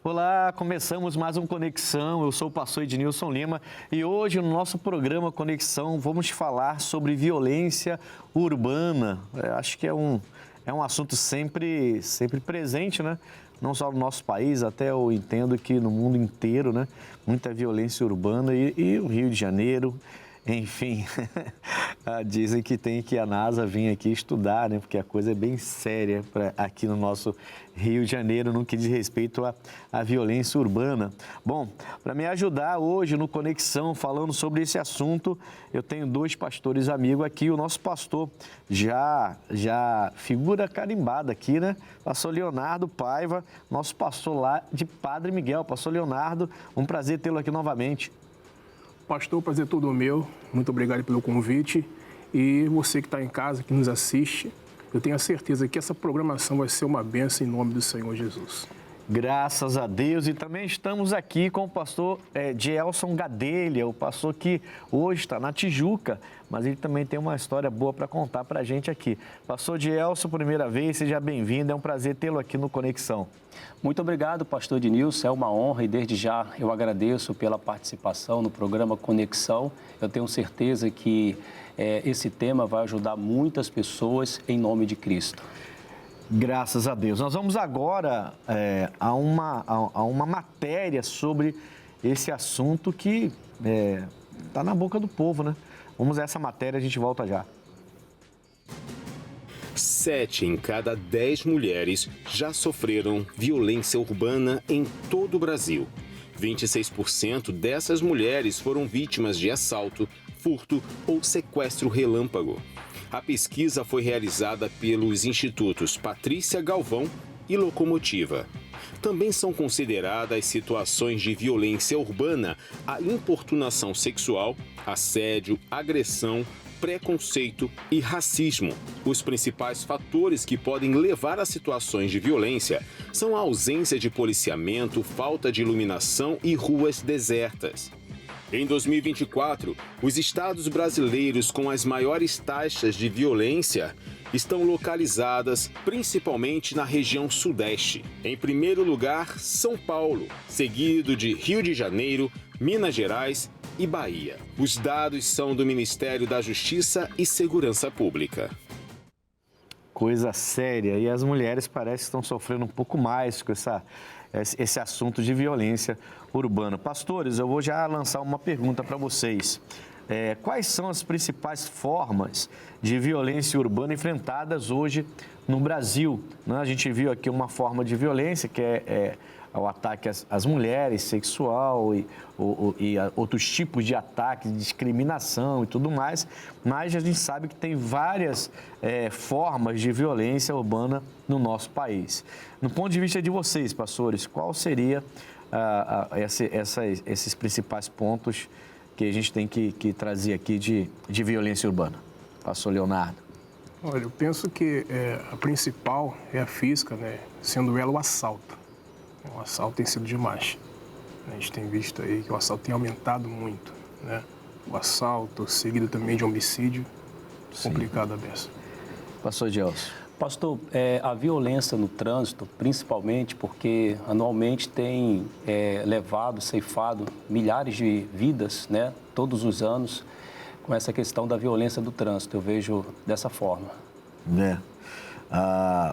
Olá, começamos mais um Conexão. Eu sou o pastor Ednilson Lima e hoje no nosso programa Conexão vamos falar sobre violência urbana. Acho que é um assunto sempre presente, né? Não só no nosso país, até eu entendo que no mundo inteiro, né? Muita violência urbana e o Rio de Janeiro, enfim, dizem que tem que a NASA vir aqui estudar, né? Porque a coisa é bem séria aqui no nosso Rio de Janeiro, no que diz respeito à violência urbana. Bom, para me ajudar hoje no Conexão, falando sobre esse assunto, eu tenho dois pastores amigos aqui. O nosso pastor, já figura carimbada aqui, né? Pastor Leonardo Paiva, nosso pastor lá de Padre Miguel. Pastor Leonardo, um prazer tê-lo aqui novamente. Pastor, o prazer é todo meu. Muito obrigado pelo convite. E você que está em casa, que nos assiste, eu tenho a certeza que essa programação vai ser uma bênção em nome do Senhor Jesus. Graças a Deus. E também estamos aqui com o pastor Gelson Gadelha, o pastor que hoje está na Tijuca, mas ele também tem uma história boa para contar para a gente aqui. Pastor Gelson, primeira vez, seja bem-vindo, é um prazer tê-lo aqui no Conexão. Muito obrigado, pastor Ednilson, é uma honra e desde já eu agradeço pela participação no programa Conexão. Eu tenho certeza que esse tema vai ajudar muitas pessoas em nome de Cristo. Graças a Deus. Nós vamos agora a uma matéria sobre esse assunto que está na boca do povo, né? Vamos a essa matéria, a gente volta já. 7 em cada 10 mulheres já sofreram violência urbana em todo o Brasil. 26% dessas mulheres foram vítimas de assalto, furto ou sequestro relâmpago. A pesquisa foi realizada pelos institutos Patrícia Galvão e Locomotiva. Também são consideradas situações de violência urbana a importunação sexual, assédio, agressão, preconceito e racismo. Os principais fatores que podem levar a situações de violência são a ausência de policiamento, falta de iluminação e ruas desertas. Em 2024, os estados brasileiros com as maiores taxas de violência estão localizadas principalmente na região sudeste. Em primeiro lugar, São Paulo, seguido de Rio de Janeiro, Minas Gerais e Bahia. Os dados são do Ministério da Justiça e Segurança Pública. Coisa séria. E as mulheres parecem que estão sofrendo um pouco mais com esse assunto de violência urbana. Pastores, eu vou já lançar uma pergunta para vocês. Quais são as principais formas de violência urbana enfrentadas hoje no Brasil? Né? A gente viu aqui uma forma de violência que é o ataque às mulheres, sexual e outros tipos de ataque, de discriminação e tudo mais, mas a gente sabe que tem várias formas de violência urbana no nosso país. No ponto de vista de vocês, pastores, qual seria esses principais pontos que a gente tem que trazer aqui de violência urbana? Pastor Leonardo. Olha, eu penso que a principal é a física, né? Sendo ela o assalto. O assalto tem sido demais. A gente tem visto aí que o assalto tem aumentado muito, né? O assalto, seguido também de homicídio, complicado a beça. Pastor Gelson. Pastor, a violência no trânsito, principalmente porque anualmente tem ceifado milhares de vidas, né? Todos os anos, com essa questão da violência do trânsito. Eu vejo dessa forma.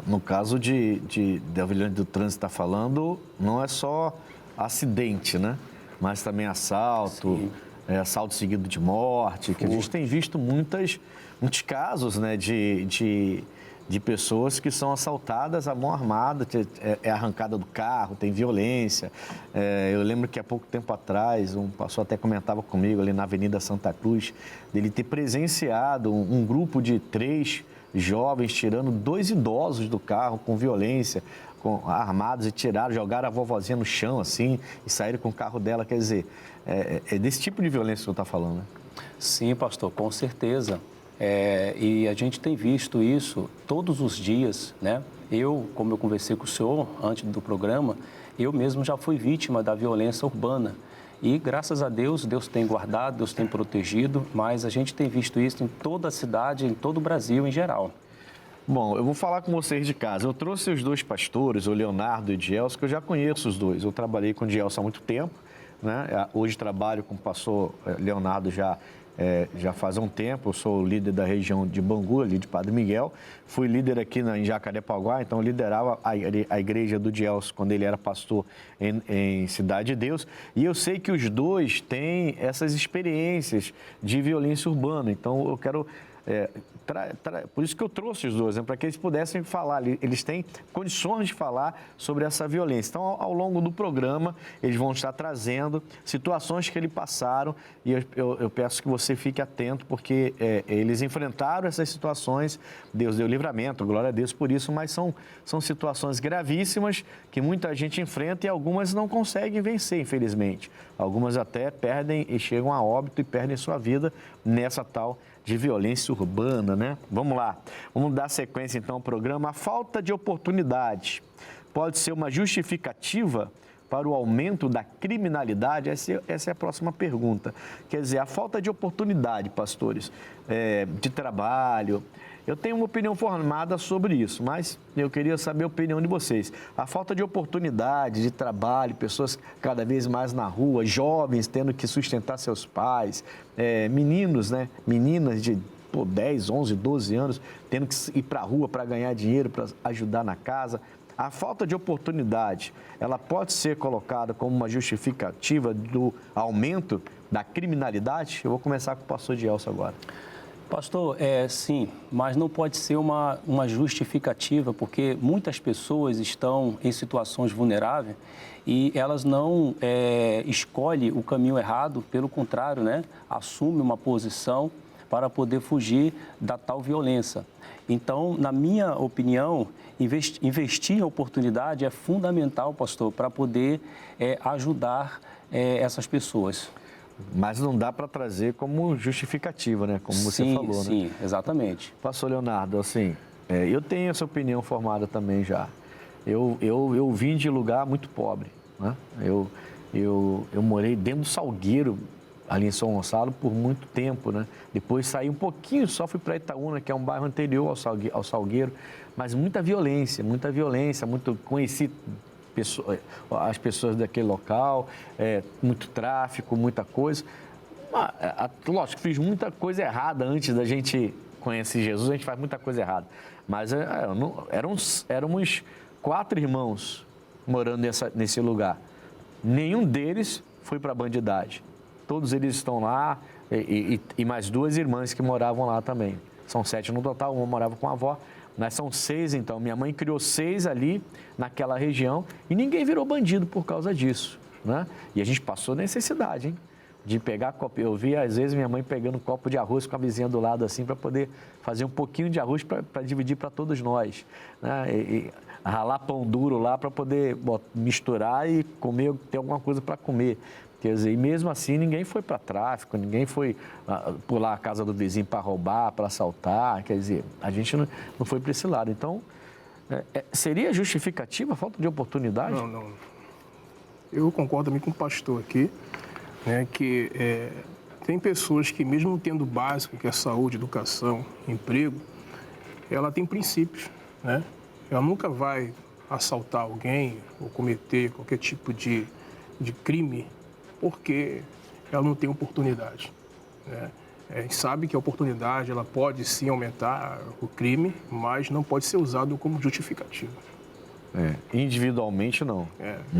No caso da violência do trânsito está falando, não é só acidente, né? Mas também assalto, assalto seguido de morte, que a gente tem visto muitos casos, né, de pessoas que são assaltadas à mão armada, é arrancada do carro, tem violência. Eu lembro que há pouco tempo atrás, um pastor até comentava comigo ali na Avenida Santa Cruz, dele ter presenciado um grupo de 3 jovens tirando 2 idosos do carro com violência, armados e jogaram a vovozinha no chão assim e saíram com o carro dela. Quer dizer, é desse tipo de violência que o senhor está falando, né? Sim, pastor, com certeza. E a gente tem visto isso todos os dias, né? Como eu conversei com o senhor antes do programa, eu mesmo já fui vítima da violência urbana. E, graças a Deus, Deus tem guardado, Deus tem protegido, mas a gente tem visto isso em toda a cidade, em todo o Brasil em geral. Bom, eu vou falar com vocês de casa. Eu trouxe os dois pastores, o Leonardo e o Gelson, que eu já conheço os dois. Eu trabalhei com o Gelson há muito tempo, né? Hoje trabalho com o pastor Leonardo já faz um tempo. Eu sou líder da região de Bangu, ali de Padre Miguel. Fui líder aqui em Jacarepaguá, então eu liderava a igreja do Gelson quando ele era pastor em Cidade de Deus. E eu sei que os dois têm essas experiências de violência urbana. Então eu quero... por isso que eu trouxe os dois, para que eles pudessem falar, eles têm condições de falar sobre essa violência. Então, ao longo do programa, eles vão estar trazendo situações que eles passaram e eu peço que você fique atento, porque eles enfrentaram essas situações, Deus deu livramento, glória a Deus por isso, mas são situações gravíssimas que muita gente enfrenta e algumas não conseguem vencer, infelizmente. Algumas até perdem e chegam a óbito e perdem sua vida nessa tal de violência urbana, né? Vamos lá, vamos dar sequência então ao programa. A falta de oportunidade pode ser uma justificativa para o aumento da criminalidade? Essa é a próxima pergunta. Quer dizer, a falta de oportunidade, pastores, de trabalho. Eu tenho uma opinião formada sobre isso, mas eu queria saber a opinião de vocês. A falta de oportunidade de trabalho, pessoas cada vez mais na rua, jovens tendo que sustentar seus pais, meninos, né? Meninas de 10, 11, 12 anos tendo que ir para a rua para ganhar dinheiro, para ajudar na casa. A falta de oportunidade, ela pode ser colocada como uma justificativa do aumento da criminalidade? Eu vou começar com o pastor Gelson agora. Pastor, sim, mas não pode ser uma justificativa, porque muitas pessoas estão em situações vulneráveis e elas não escolhem o caminho errado, pelo contrário, né? Assumem uma posição para poder fugir da tal violência. Então, na minha opinião, investir em oportunidade é fundamental, pastor, para poder ajudar essas pessoas. Mas não dá para trazer como justificativa, né? Como você falou, né? Sim, exatamente. Pastor Leonardo, assim, eu tenho essa opinião formada também já. Eu vim de lugar muito pobre, né? Eu morei dentro do Salgueiro, ali em São Gonçalo, por muito tempo, né? Depois saí um pouquinho, só fui para Itaúna, que é um bairro anterior ao Salgueiro, mas muita violência, conheci as pessoas daquele local, muito tráfico, muita coisa. Lógico, fiz muita coisa errada antes da gente conhecer Jesus, a gente faz muita coisa errada. Mas éramos 4 irmãos morando nesse lugar. Nenhum deles foi para a bandidagem. Todos eles estão lá e mais 2 irmãs que moravam lá também. São 7 no total, uma morava com a avó. Nós são 6, então. Minha mãe criou 6 ali, naquela região, e ninguém virou bandido por causa disso, né? E a gente passou necessidade, hein? De pegar copo. Eu via, às vezes, minha mãe pegando um copo de arroz com a vizinha do lado, assim, para poder fazer um pouquinho de arroz para dividir para todos nós, né? E ralar pão duro lá para poder misturar e comer, ter alguma coisa para comer. Quer dizer, e mesmo assim ninguém foi para tráfico, ninguém foi pular a casa do vizinho para roubar, para assaltar. Quer dizer, a gente não foi para esse lado. Então, seria justificativa a falta de oportunidade? Não. Eu concordo também com o pastor aqui, né, que tem pessoas que, mesmo tendo o básico, que é saúde, educação, emprego, ela tem princípios, né? Ela nunca vai assaltar alguém ou cometer qualquer tipo de crime porque ela não tem oportunidade, né? A gente sabe que a oportunidade ela pode sim aumentar o crime, mas não pode ser usado como justificativa. Individualmente não.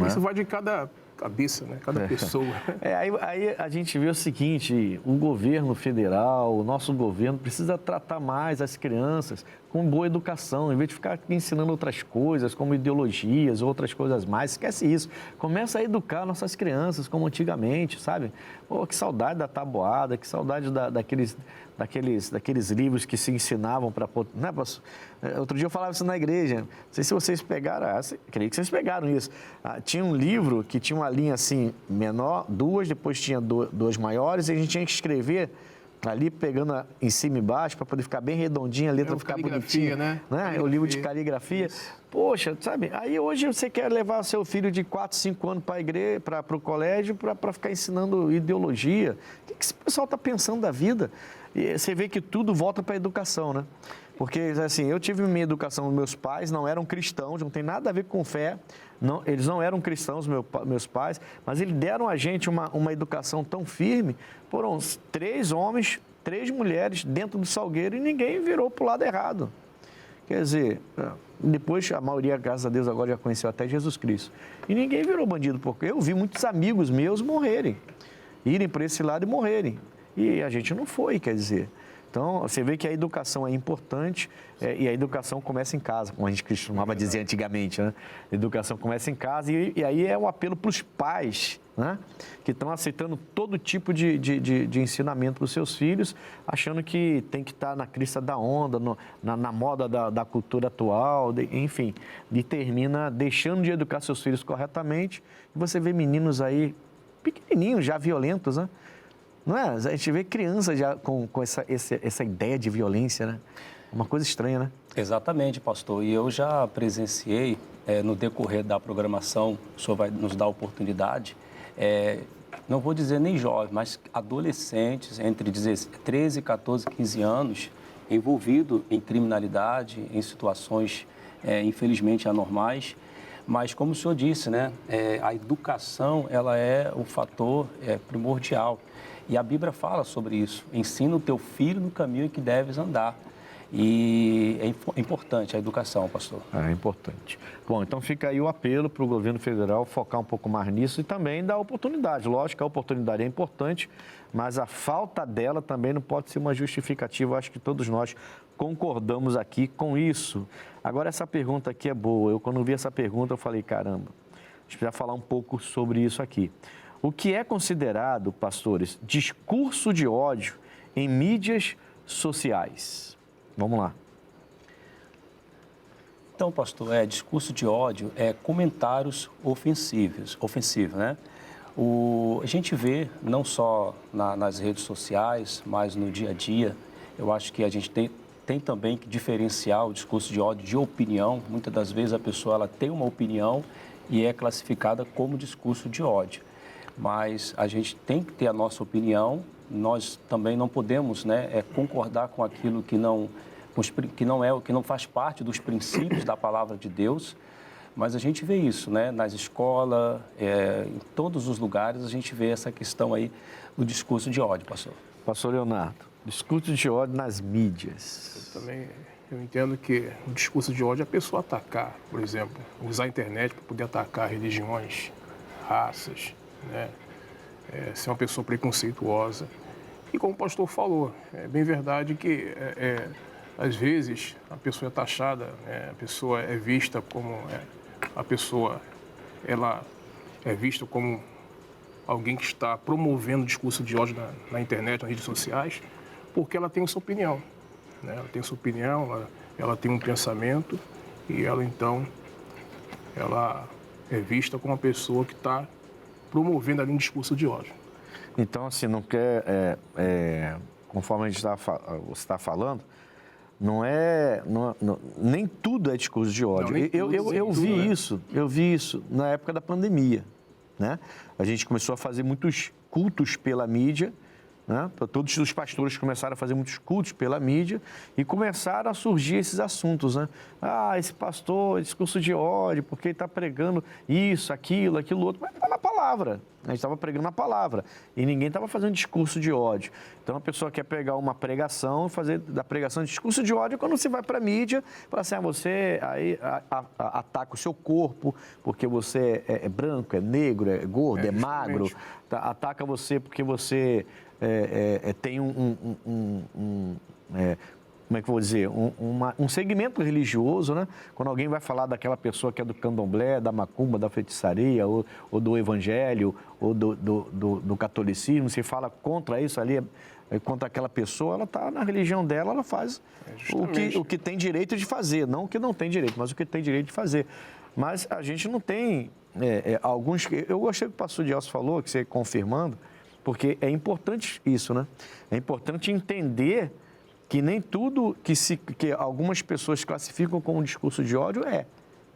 Isso vai de cada cabeça, né? Cada pessoa. Aí a gente vê o seguinte, o governo federal, o nosso governo precisa tratar mais as crianças com boa educação, em vez de ficar ensinando outras coisas, como ideologias, outras coisas mais. Esquece isso. Começa a educar nossas crianças como antigamente, sabe? Pô, que saudade da tabuada, que saudade daqueles livros que se ensinavam para... Né? Outro dia eu falava isso na igreja, não sei se vocês pegaram, creio que vocês pegaram isso. Tinha um livro que tinha uma linha assim, menor, 2, depois tinha 2 maiores, e a gente tinha que escrever ali, pegando em cima e embaixo, para poder ficar bem redondinha, a letra ficar bonitinha. Né? O livro de caligrafia. Isso. Poxa, sabe? Aí hoje você quer levar seu filho de 4, 5 anos para a igreja, para o colégio, para ficar ensinando ideologia. O que esse pessoal está pensando da vida? E você vê que tudo volta para a educação, né? Porque, assim, eu tive minha educação, meus pais não eram cristãos, não tem nada a ver com fé, não, eles não eram cristãos, meus pais, mas eles deram a gente uma educação tão firme, foram 3 homens, 3 mulheres dentro do salgueiro e ninguém virou para o lado errado. Quer dizer, depois a maioria, graças a Deus, agora já conheceu até Jesus Cristo. E ninguém virou bandido, porque eu vi muitos amigos meus morrerem, irem para esse lado e morrerem. E a gente não foi, quer dizer. Então, você vê que a educação é importante e a educação começa em casa, como a gente costumava dizer antigamente, né? A educação começa em casa e aí é um apelo para os pais, né? Que estão aceitando todo tipo de ensinamento para os seus filhos, achando que tem que estar na crista da onda, na moda da cultura atual, enfim, e termina deixando de educar seus filhos corretamente. E você vê meninos aí, pequenininhos, já violentos, né? Não é? A gente vê crianças já com essa ideia de violência, né? Uma coisa estranha, né? Exatamente, pastor. E eu já presenciei, no decorrer da programação, o senhor vai nos dar a oportunidade, não vou dizer nem jovens, mas adolescentes entre 13, 14, 15 anos, envolvidos em criminalidade, em situações, infelizmente, anormais. Mas, como o senhor disse, né? A educação, ela é o fator primordial. E a Bíblia fala sobre isso. Ensina o teu filho no caminho em que deves andar. E é importante a educação, pastor. É importante. Bom, então fica aí o apelo para o governo federal focar um pouco mais nisso e também dar oportunidade. Lógico que a oportunidade é importante, mas a falta dela também não pode ser uma justificativa. Eu acho que todos nós concordamos aqui com isso. Agora, essa pergunta aqui é boa. Eu, quando vi essa pergunta, eu falei, caramba, a gente precisa falar um pouco sobre isso aqui. O que é considerado, pastores, discurso de ódio em mídias sociais? Vamos lá. Então, pastor, discurso de ódio comentários ofensivos, né? A gente vê, não só nas redes sociais, mas no dia a dia, eu acho que a gente tem também que diferenciar o discurso de ódio de opinião. Muitas das vezes a pessoa ela tem uma opinião e é classificada como discurso de ódio. Mas a gente tem que ter a nossa opinião, nós também não podemos, né, concordar com aquilo que não faz parte dos princípios da palavra de Deus, mas a gente vê isso, né, nas escolas, em todos os lugares a gente vê essa questão aí do discurso de ódio, pastor. Pastor Leonardo, discurso de ódio nas mídias. Eu entendo que o discurso de ódio é a pessoa atacar, por exemplo, usar a internet para poder atacar religiões, raças, né? Ser uma pessoa preconceituosa. E como o pastor falou, é bem verdade que às vezes a pessoa é taxada, a pessoa é vista como ela é vista como alguém que está promovendo discurso de ódio na internet, nas redes sociais, porque ela tem sua opinião, né? Ela tem sua opinião, ela tem um pensamento e ela é vista como uma pessoa que está promovendo ali um discurso de ódio. Então, assim, não quer, conforme a gente você está falando, nem tudo é discurso de ódio. Não, eu vi isso na época da pandemia, né? A gente começou a fazer muitos cultos pela mídia, né? Todos os pastores começaram a fazer muitos cultos pela mídia e começaram a surgir esses assuntos, né? Esse pastor, discurso de ódio, porque ele está pregando isso, aquilo outro, mas está na palavra. A gente estava pregando a palavra e ninguém estava fazendo discurso de ódio. Então, a pessoa quer pegar uma pregação e fazer da pregação de discurso de ódio quando você vai para a mídia, fala assim, você aí ataca o seu corpo porque você é branco, é negro, é gordo, é magro, ataca você porque você tem como é que eu vou dizer, um segmento religioso, né? Quando alguém vai falar daquela pessoa que é do candomblé, da macumba, da feitiçaria, ou do evangelho, ou do catolicismo, se fala contra isso ali, contra aquela pessoa, ela está na religião dela, ela faz o que tem direito de fazer, não o que não tem direito, mas o que tem direito de fazer. Mas a gente não tem alguns... Eu gostei do que o pastor Dielso falou, que você confirmando, porque é importante isso, né? É importante entender que nem tudo que algumas pessoas classificam como um discurso de ódio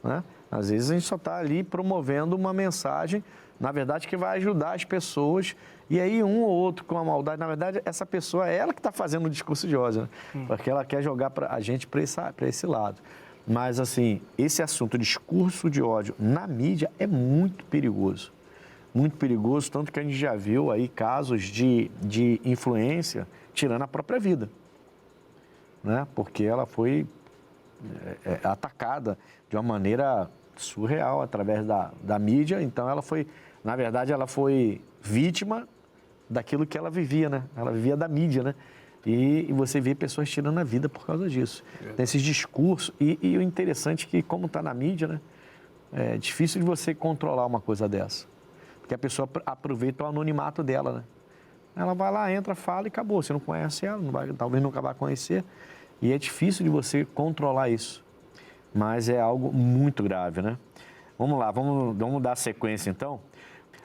né? Às vezes a gente só está ali promovendo uma mensagem, na verdade, que vai ajudar as pessoas. E aí um ou outro com a maldade, na verdade, essa pessoa é ela que está fazendo o discurso de ódio, né? Porque ela quer jogar a gente para esse lado. Mas, assim, esse assunto, discurso de ódio na mídia é muito perigoso. Muito perigoso, tanto que a gente já viu aí casos de influência tirando a própria vida, né? Porque ela foi atacada de uma maneira surreal através da mídia. Então, ela foi, na verdade, ela foi vítima daquilo que ela vivia, né? Ela vivia da mídia, né? E você vê pessoas tirando a vida por causa disso. Tem esses discursos. E o interessante é que, como está na mídia, né? É difícil de você controlar uma coisa dessa. Porque a pessoa aproveita o anonimato dela, né? Ela vai lá, entra, fala e acabou. Você não conhece ela, talvez nunca vá conhecer. E é difícil de você controlar isso. Mas é algo muito grave, né? Vamos lá, vamos dar sequência então.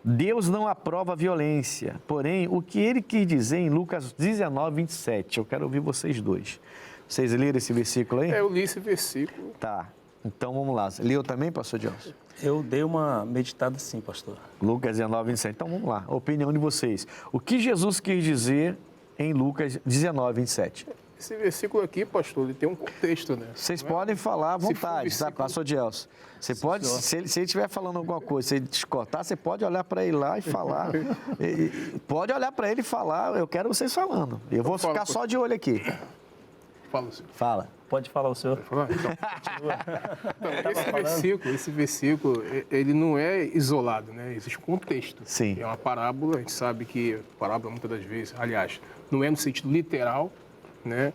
Deus não aprova a violência, porém, o que ele quis dizer em Lucas 19, 27, eu quero ouvir vocês dois. Vocês leram esse versículo aí? Eu li esse versículo. Tá, então vamos lá. Leu também, pastor Gelson? Eu dei uma meditada sim, pastor. Lucas 19, 27, então vamos lá, a opinião de vocês. O que Jesus quis dizer em Lucas 19, 27? Esse versículo aqui, pastor, ele tem um contexto, né? Vocês podem falar à vontade, tá, pastor Gelson? Você pode, se ele estiver falando alguma coisa, se ele descortar, você pode olhar para ele lá e falar. Pode olhar para ele e falar, eu quero vocês falando. Eu vou ficar só de olho aqui. Fala, senhor. Fala. Pode falar o senhor. Então, esse versículo, ele não é isolado, né? Existe um contexto. Sim. É uma parábola, a gente sabe que parábola muitas das vezes, aliás, não é no sentido literal, né?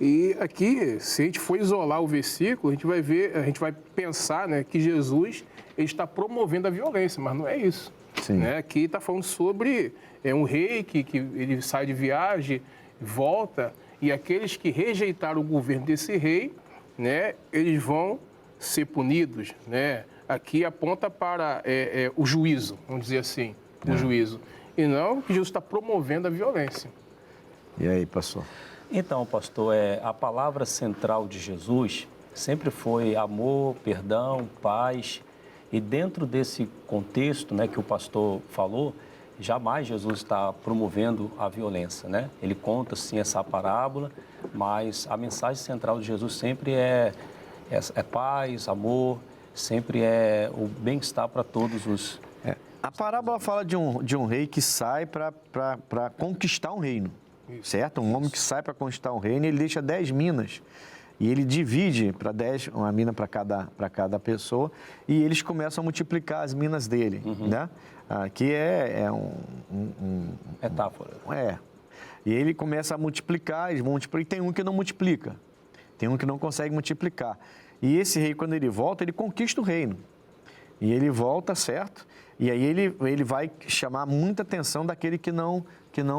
E aqui, se a gente for isolar o versículo, a gente vai pensar, né, que Jesus ele está promovendo a violência, mas não é isso. Sim. Né? Aqui está falando sobre um rei que ele sai de viagem, volta, e aqueles que rejeitaram o governo desse rei, né, eles vão ser punidos, né? Aqui aponta para o juízo, vamos dizer assim, o juízo, e não que Jesus está promovendo a violência. E aí, pastor? Então, pastor, a palavra central de Jesus sempre foi amor, perdão, paz. E dentro desse contexto, né, que o pastor falou, jamais Jesus está promovendo a violência, né? Ele conta, sim, essa parábola, mas a mensagem central de Jesus sempre é paz, amor, sempre é o bem-estar para todos os... A parábola fala de um rei que sai para conquistar um reino. Certo? Um homem que sai para conquistar um reino, ele deixa 10 minas e ele divide para 10, uma mina para cada pessoa, e eles começam a multiplicar as minas dele, né? Que é metáfora. E ele começa a multiplicar, eles vão multiplicar, e tem um que não multiplica, tem um que não consegue multiplicar. E esse rei, quando ele volta, ele conquista o reino. E ele volta, certo? E aí ele vai chamar muita atenção daquele que não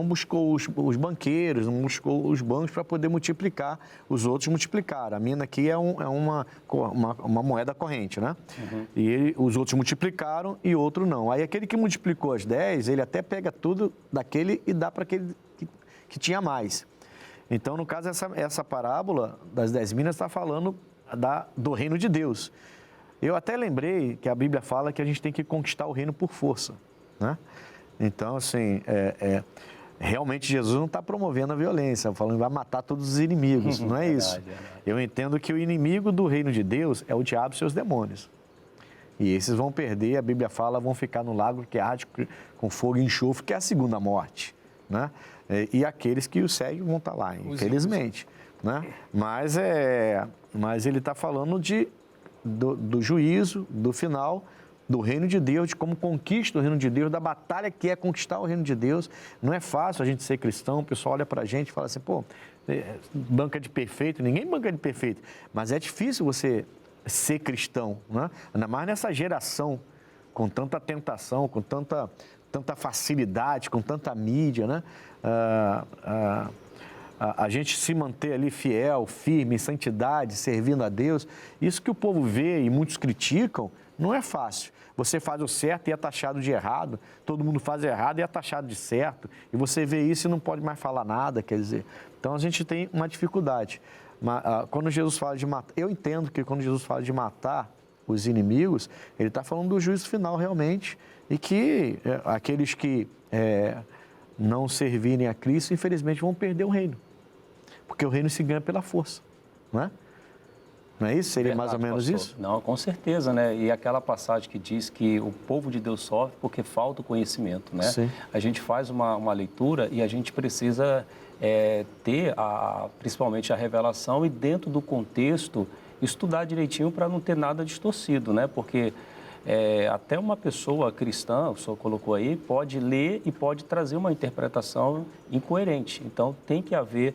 buscou os banqueiros, não buscou os bancos para poder multiplicar, os outros multiplicaram. A mina aqui é uma moeda corrente, né? E os outros multiplicaram e outro não. Aí aquele que multiplicou as 10, ele até pega tudo daquele e dá para aquele que tinha mais. Então, no caso, essa parábola das 10 minas está falando do reino de Deus. Eu até lembrei que a Bíblia fala que a gente tem que conquistar o reino por força, né? Então, assim, realmente Jesus não está promovendo a violência, falando que vai matar todos os inimigos, não é isso. Verdade. Eu entendo que o inimigo do reino de Deus é o diabo e seus demônios. E esses vão perder, a Bíblia fala, vão ficar no lago que arde com fogo e enxofre, que é a segunda morte, né? E aqueles que o seguem vão estar lá, infelizmente, né? Mas ele está falando do juízo, do final, do reino de Deus, de como conquista o reino de Deus, da batalha que é conquistar o reino de Deus. Não é fácil a gente ser cristão, o pessoal olha pra gente e fala assim, pô, banca de perfeito, ninguém banca de perfeito, mas é difícil você ser cristão, né? Ainda mais nessa geração, com tanta tentação, com tanta facilidade, com tanta mídia, né? A gente se manter ali fiel, firme, em santidade, servindo a Deus, isso que o povo vê e muitos criticam, não é fácil. Você faz o certo e é taxado de errado, todo mundo faz errado e é taxado de certo, e você vê isso e não pode mais falar nada, quer dizer. Então a gente tem uma dificuldade. Quando Jesus fala de matar, eu entendo que quando Jesus fala de matar, os inimigos, ele está falando do juízo final realmente, e que aqueles que não servirem a Cristo, infelizmente, vão perder o reino. Porque o reino se ganha pela força, não é? Não é isso? Seria mais ou menos isso? Não, com certeza, né? E aquela passagem que diz que o povo de Deus sofre porque falta o conhecimento, né? Sim. A gente faz uma leitura e a gente precisa ter principalmente a revelação e dentro do contexto estudar direitinho para não ter nada distorcido, né? Porque até uma pessoa cristã, o senhor colocou aí, pode ler e pode trazer uma interpretação incoerente. Então, tem que haver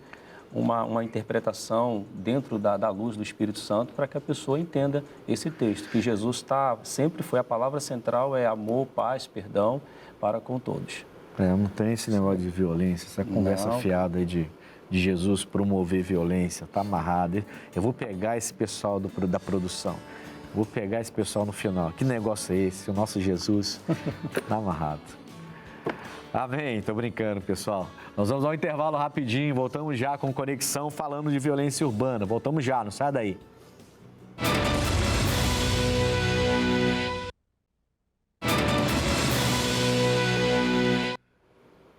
uma interpretação dentro da luz do Espírito Santo para que a pessoa entenda esse texto, que Jesus sempre foi, a palavra central é amor, paz, perdão para com todos. Não tem esse negócio de violência, essa conversa fiada aí de Jesus promover violência, tá amarrado. Eu vou pegar esse pessoal da produção, vou pegar esse pessoal no final. Que negócio é esse? O nosso Jesus tá amarrado. Amém, tô brincando, pessoal. Nós vamos ao intervalo rapidinho, voltamos já com Conexão falando de violência urbana. Voltamos já, não sai daí.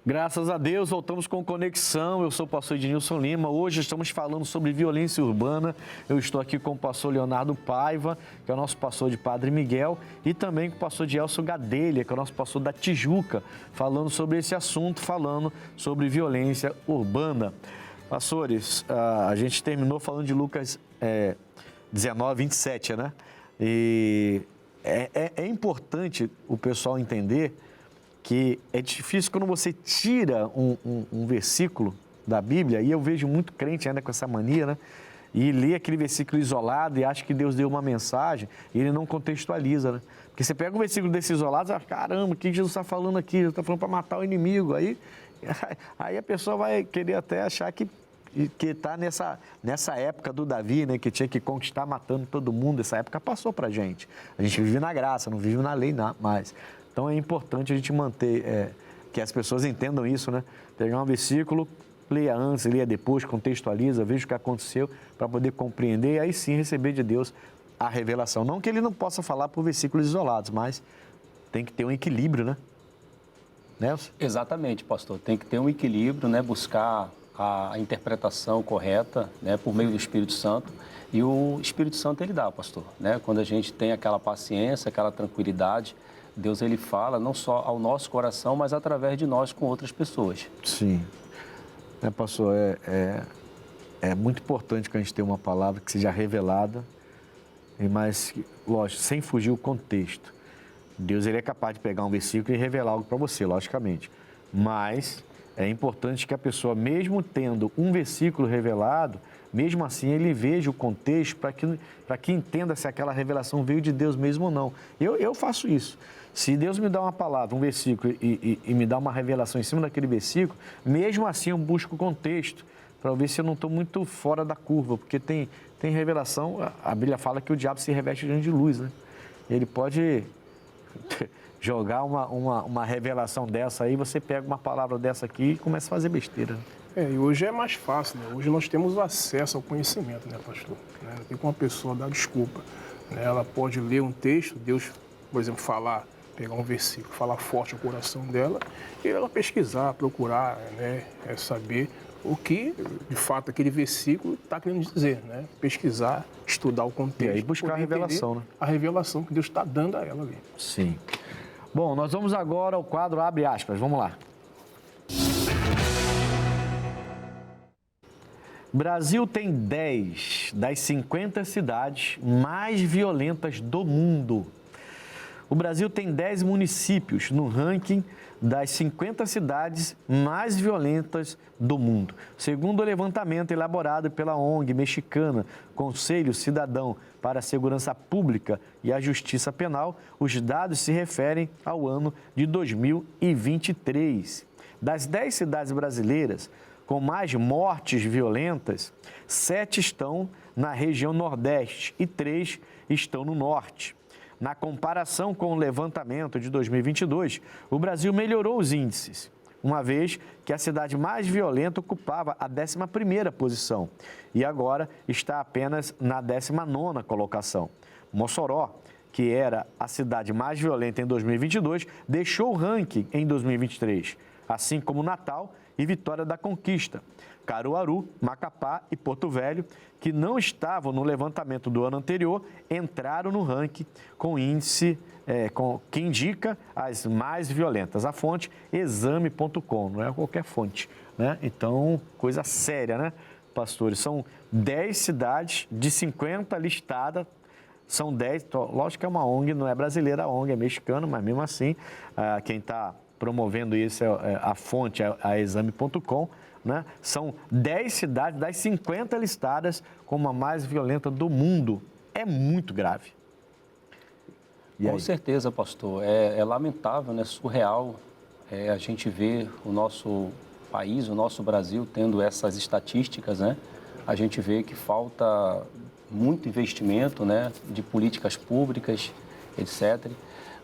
Graças a Deus, voltamos com Conexão. Eu sou o pastor Ednilson Lima. Hoje estamos falando sobre violência urbana. Eu estou aqui com o pastor Leonardo Paiva, que é o nosso pastor de Padre Miguel, e também com o pastor Gelson Gadelha, que é o nosso pastor da Tijuca, falando sobre esse assunto, falando sobre violência urbana. Pastores, a gente terminou falando de Lucas 19, 27, né? E é importante o pessoal entender que é difícil quando você tira um versículo da Bíblia, e eu vejo muito crente ainda com essa mania, né? E lê aquele versículo isolado e acha que Deus deu uma mensagem e ele não contextualiza, né? Porque você pega um versículo desse isolado e fala, caramba, o que Jesus está falando aqui? Jesus está falando para matar o inimigo. Aí a pessoa vai querer até achar que está nessa época do Davi, né? Que tinha que conquistar matando todo mundo. Essa época passou para a gente. A gente vive na graça, não vive na lei mais. Então é importante a gente manter, que as pessoas entendam isso, né? Pegar um versículo, leia antes, leia depois, contextualiza, veja o que aconteceu para poder compreender e aí sim receber de Deus a revelação. Não que ele não possa falar por versículos isolados, mas tem que ter um equilíbrio, né? Nelson? Exatamente, pastor. Tem que ter um equilíbrio, né? Buscar a interpretação correta, né? Por meio do Espírito Santo. E o Espírito Santo ele dá, pastor, né? Quando a gente tem aquela paciência, aquela tranquilidade, Deus ele fala não só ao nosso coração, mas através de nós com outras pessoas. Sim. Pastor, é muito importante que a gente tenha uma palavra que seja revelada, mas, lógico, sem fugir o contexto. Deus ele é capaz de pegar um versículo e revelar algo para você, logicamente. Mas é importante que a pessoa, mesmo tendo um versículo revelado, mesmo assim ele veja o contexto para que entenda se aquela revelação veio de Deus mesmo ou não. Eu faço isso. Se Deus me dá uma palavra, um versículo e me dá uma revelação em cima daquele versículo, mesmo assim eu busco o contexto para ver se eu não estou muito fora da curva, porque tem revelação, a Bíblia fala que o diabo se reveste de luz, né? Ele pode jogar uma revelação dessa aí, você pega uma palavra dessa aqui e começa a fazer besteira. E hoje é mais fácil, né? Hoje nós temos acesso ao conhecimento, né, pastor? Não tem como a pessoa dar desculpa, né? Ela pode ler um texto, Deus, por exemplo, pegar um versículo, falar forte ao coração dela, e ela pesquisar, procurar, né, saber o que, de fato, aquele versículo está querendo dizer, né? Pesquisar, estudar o contexto. E aí buscar a revelação, né? A revelação que Deus está dando a ela ali. Sim. Bom, nós vamos agora ao quadro Abre Aspas. Vamos lá. Brasil tem 10 das 50 cidades mais violentas do mundo. O Brasil tem 10 municípios no ranking das 50 cidades mais violentas do mundo. Segundo o levantamento elaborado pela ONG mexicana Conselho Cidadão para a Segurança Pública e a Justiça Penal, os dados se referem ao ano de 2023. Das 10 cidades brasileiras com mais mortes violentas, 7 estão na região Nordeste e 3 estão no Norte. Na comparação com o levantamento de 2022, o Brasil melhorou os índices, uma vez que a cidade mais violenta ocupava a 11ª posição e agora está apenas na 19ª colocação. Mossoró, que era a cidade mais violenta em 2022, deixou o ranking em 2023, assim como Natal e Vitória da Conquista. Caruaru, Macapá e Porto Velho, que não estavam no levantamento do ano anterior, entraram no ranking com índice que indica as mais violentas. A fonte, exame.com, não é qualquer fonte, né? Então, coisa séria, né, pastores? São 10 cidades de 50 listadas, são 10, lógico que é uma ONG, não é brasileira a ONG, é mexicana, mas mesmo assim, quem está promovendo isso é a fonte, a exame.com, né? São 10 cidades das 50 listadas como a mais violenta do mundo. É muito grave. Com certeza, pastor. É lamentável, né? Surreal a gente ver o nosso país, o nosso Brasil, tendo essas estatísticas, né? A gente vê que falta muito investimento, né? De políticas públicas, etc.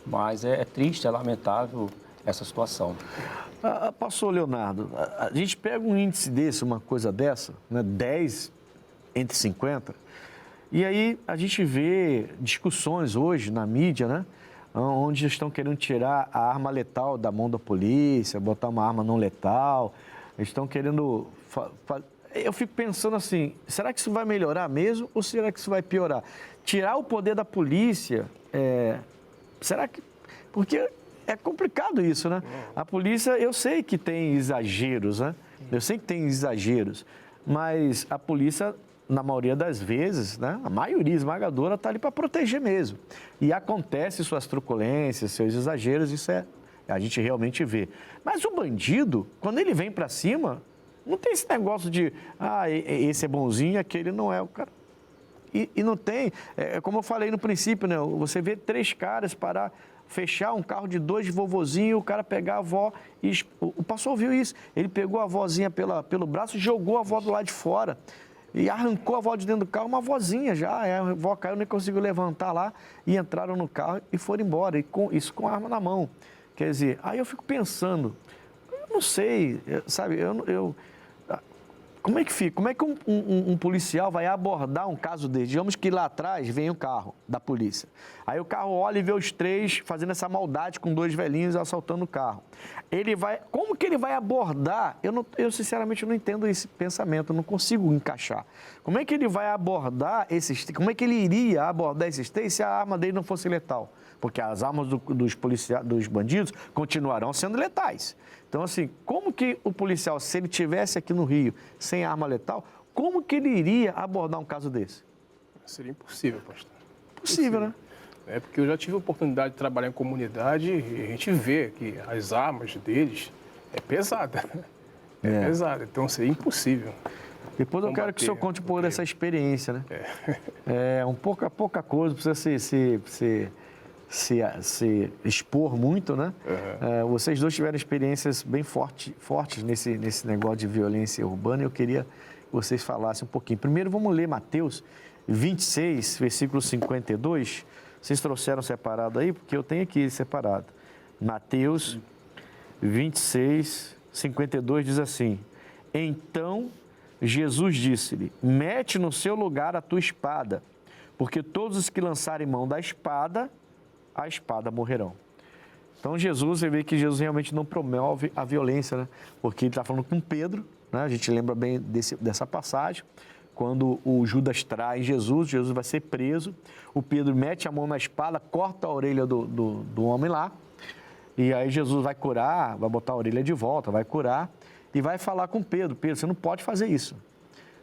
Mas é triste, é lamentável essa situação. Pastor Leonardo, a gente pega um índice desse, uma coisa dessa, né, 10 entre 50, e aí a gente vê discussões hoje na mídia, né, onde estão querendo tirar a arma letal da mão da polícia, botar uma arma não letal, estão querendo... Eu fico pensando assim, será que isso vai melhorar mesmo ou será que isso vai piorar? Tirar o poder da polícia, será que... Porque... É complicado isso, né? A polícia, eu sei que tem exageros, né? Eu sei que tem exageros, mas a polícia, na maioria das vezes, né? A maioria esmagadora está ali para proteger mesmo. E acontece suas truculências, seus exageros, isso a gente realmente vê. Mas o bandido, quando ele vem para cima, não tem esse negócio de, esse é bonzinho, aquele não é o cara. E não tem, como eu falei no princípio, né? Você vê 3 caras parar... fechar um carro de 2 de vovozinho, o cara pegar a avó e... O pastor viu isso. Ele pegou a avózinha pelo braço e jogou a avó do lado de fora. E arrancou a avó de dentro do carro, uma avózinha já. A avó caiu, nem conseguiu levantar lá. E entraram no carro e foram embora. Isso com a arma na mão. Quer dizer, aí eu fico pensando, eu não sei, sabe, como é que fica? Como é que um policial vai abordar um caso desse? Digamos que lá atrás vem o carro da polícia. Aí o carro olha e vê os 3 fazendo essa maldade com 2 velhinhos assaltando o carro. Como que ele vai abordar? Eu sinceramente não entendo esse pensamento, eu não consigo encaixar. Como é que ele vai abordar como é que ele iria abordar esses 3 se a arma dele não fosse letal? Porque as armas dos bandidos continuarão sendo letais. Então, assim, como que o policial, se ele estivesse aqui no Rio sem arma letal, como que ele iria abordar um caso desse? Seria impossível, pastor. Impossível, né? Porque eu já tive a oportunidade de trabalhar em comunidade e a gente vê que as armas deles é pesada. É pesada, então seria impossível. Depois eu quero que o senhor conte um pouco dessa experiência, né? Pouca coisa, precisa se expor muito, né? Vocês dois tiveram experiências bem fortes nesse negócio de violência urbana e eu queria que vocês falassem um pouquinho. Primeiro vamos ler Mateus 26, versículo 52. Vocês trouxeram separado aí? Porque eu tenho aqui separado. Mateus 26, 52 diz assim: Então Jesus disse-lhe, mete no seu lugar a tua espada, porque todos os que lançarem mão da espada, a espada morrerão. Então você vê que Jesus realmente não promove a violência, né? Porque ele está falando com Pedro, né? A gente lembra bem dessa passagem, quando o Judas trai Jesus vai ser preso, o Pedro mete a mão na espada, corta a orelha do homem lá, e aí Jesus vai curar, vai botar a orelha de volta, vai curar, e vai falar com Pedro, você não pode fazer isso.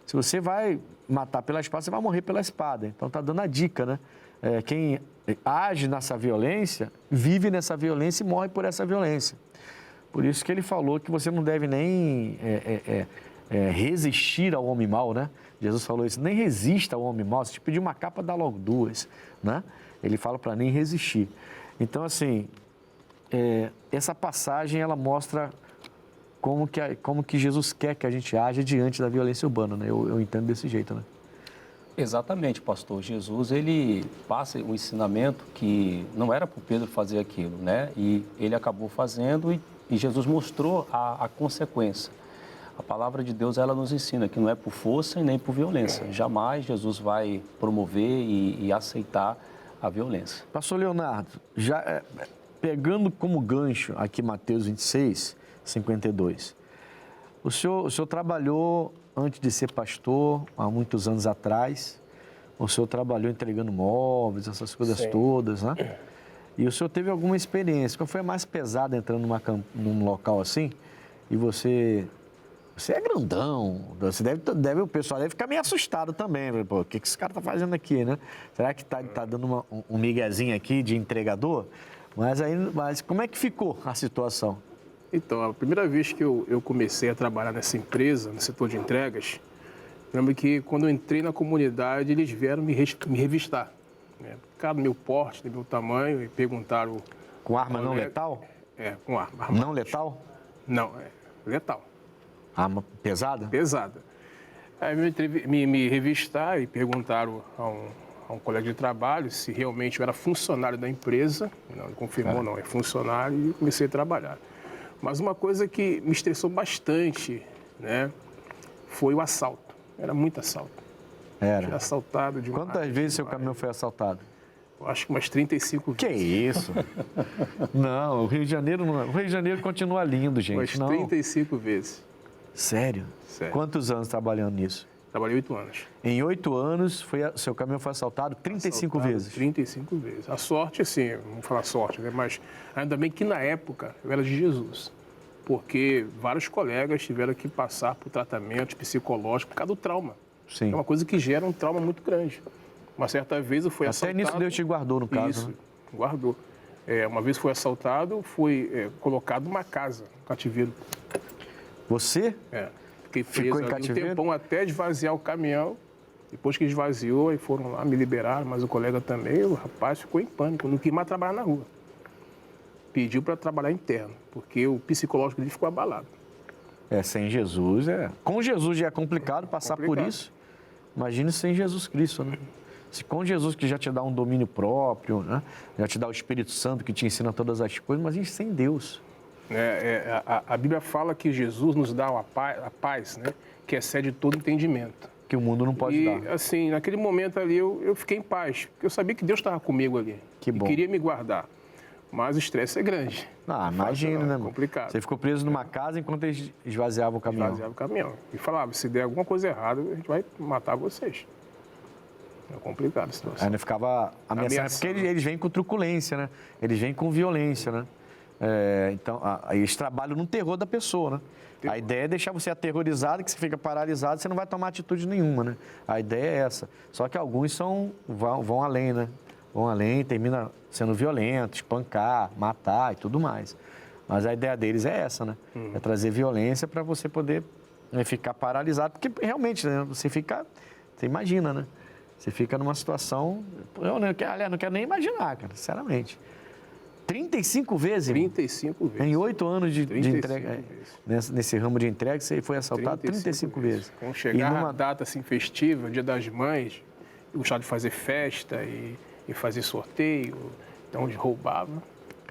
Se você vai matar pela espada, você vai morrer pela espada. Então está dando a dica, né? Quem age nessa violência, vive nessa violência e morre por essa violência. Por isso que ele falou que você não deve nem resistir ao homem mau, né? Jesus falou isso, nem resista ao homem mau, se te pedir uma capa, dá logo 2, né? Ele fala para nem resistir. Então, assim, essa passagem, ela mostra como que Jesus quer que a gente aja diante da violência urbana, né? Eu entendo desse jeito, né? Exatamente, pastor. Jesus, ele passa um ensinamento que não era para o Pedro fazer aquilo, né? E ele acabou fazendo e Jesus mostrou a consequência. A palavra de Deus, ela nos ensina que não é por força e nem por violência. Jamais Jesus vai promover e aceitar a violência. Pastor Leonardo, já pegando como gancho aqui Mateus 26, 52, o senhor trabalhou antes de ser pastor, há muitos anos atrás, o senhor trabalhou entregando móveis, essas coisas Sim. todas, né? E o senhor teve alguma experiência, qual foi a mais pesada entrando num local assim, e você é grandão, o pessoal deve ficar meio assustado também, pô, o que esse cara tá fazendo aqui, né? Será que tá dando um miguezinho aqui de entregador? Mas como é que ficou a situação? Então, a primeira vez que eu comecei a trabalhar nessa empresa, no setor de entregas, lembro que quando eu entrei na comunidade, eles vieram me revistar. Né? Cada meu porte, meu tamanho, e perguntaram... Com arma não letal? Com arma. Não letal? Não, letal. Arma pesada? Pesada. Aí me revistaram e perguntaram a um colega de trabalho se realmente eu era funcionário da empresa. Não, ele confirmou, não, é funcionário, e comecei a trabalhar. Mas uma coisa que me estressou bastante, né, foi o assalto. Era muito assalto. Era. Fui assaltado demais. Quantas vezes seu caminhão foi assaltado? Eu acho que umas 35 Que vezes. isso? Não, o Rio de Janeiro não é. O Rio de Janeiro continua lindo, gente. Umas Não. 35 vezes. Sério? Sério. Quantos anos trabalhando nisso? Trabalhei 8 anos. Em 8 anos, seu caminhão foi assaltado 35 Assaltado vezes. 35 vezes. A sorte, assim, vamos falar sorte, né? Mas ainda bem que na época eu era de Jesus. Porque vários colegas tiveram que passar por tratamento psicológico por causa do trauma. Sim. É uma coisa que gera um trauma muito grande. Uma certa vez eu fui Até assaltado... nisso Deus te guardou, no caso. Isso, Né? guardou. Uma vez fui assaltado, fui colocado numa casa, um cativeiro. Você? Fiquei Ficou preso em ali um cativeiro? tempão até esvaziar o caminhão. Depois que esvaziou, aí foram lá, me liberaram, mas o colega também, o rapaz ficou em pânico, não quis mais trabalhar na rua. Pediu para trabalhar interno, porque o psicológico dele ficou abalado. Sem Jesus Com Jesus já é complicado passar por isso. Imagine sem Jesus Cristo, né? Se com Jesus que já te dá um domínio próprio, né? Já te dá o Espírito Santo que te ensina todas as coisas, mas sem Deus. A Bíblia fala que Jesus nos dá a paz, né? Que excede todo entendimento. Que o mundo não pode dar. E, assim, naquele momento ali, eu fiquei em paz, porque eu sabia que Deus estava comigo ali. Que bom. E queria me guardar. Mas o estresse é grande. Imagina, né, irmão? Complicado. Você ficou preso numa casa enquanto eles esvaziavam o caminhão. Esvaziava o caminhão. E falava, se der alguma coisa errada, a gente vai matar vocês. É complicado a situação. Aí ficava ameaçando, porque eles vêm com truculência, né? Eles vêm com violência, né? Então, eles trabalham no terror da pessoa, né? A ideia é deixar você aterrorizado, que você fica paralisado, você não vai tomar atitude nenhuma, né? A ideia é essa. Só que alguns vão além, né? Vão além, termina sendo violento, espancar, matar e tudo mais. Mas a ideia deles é essa, né? É trazer violência para você poder ficar paralisado. Porque realmente, né? Você imagina, né? Você fica numa situação... Aliás, não quero nem imaginar, cara, sinceramente. 35 vezes? 35 vezes. Em 8 anos de entrega, vezes. nesse ramo de entrega, você foi assaltado 35 vezes. Quando chegava uma data assim festiva, Dia das Mães, eu gostava de fazer festa e fazer sorteio, então eles roubavam.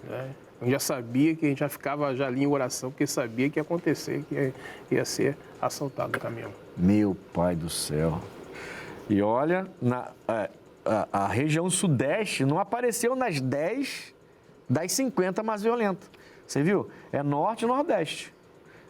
Né? Eu já sabia que a gente já ficava já ali em oração, porque sabia que ia acontecer, que ia ser assaltado o caminhão. Meu pai do céu. E olha, a região sudeste não apareceu nas 10 das 50 mais violentas. Você viu? É norte e nordeste.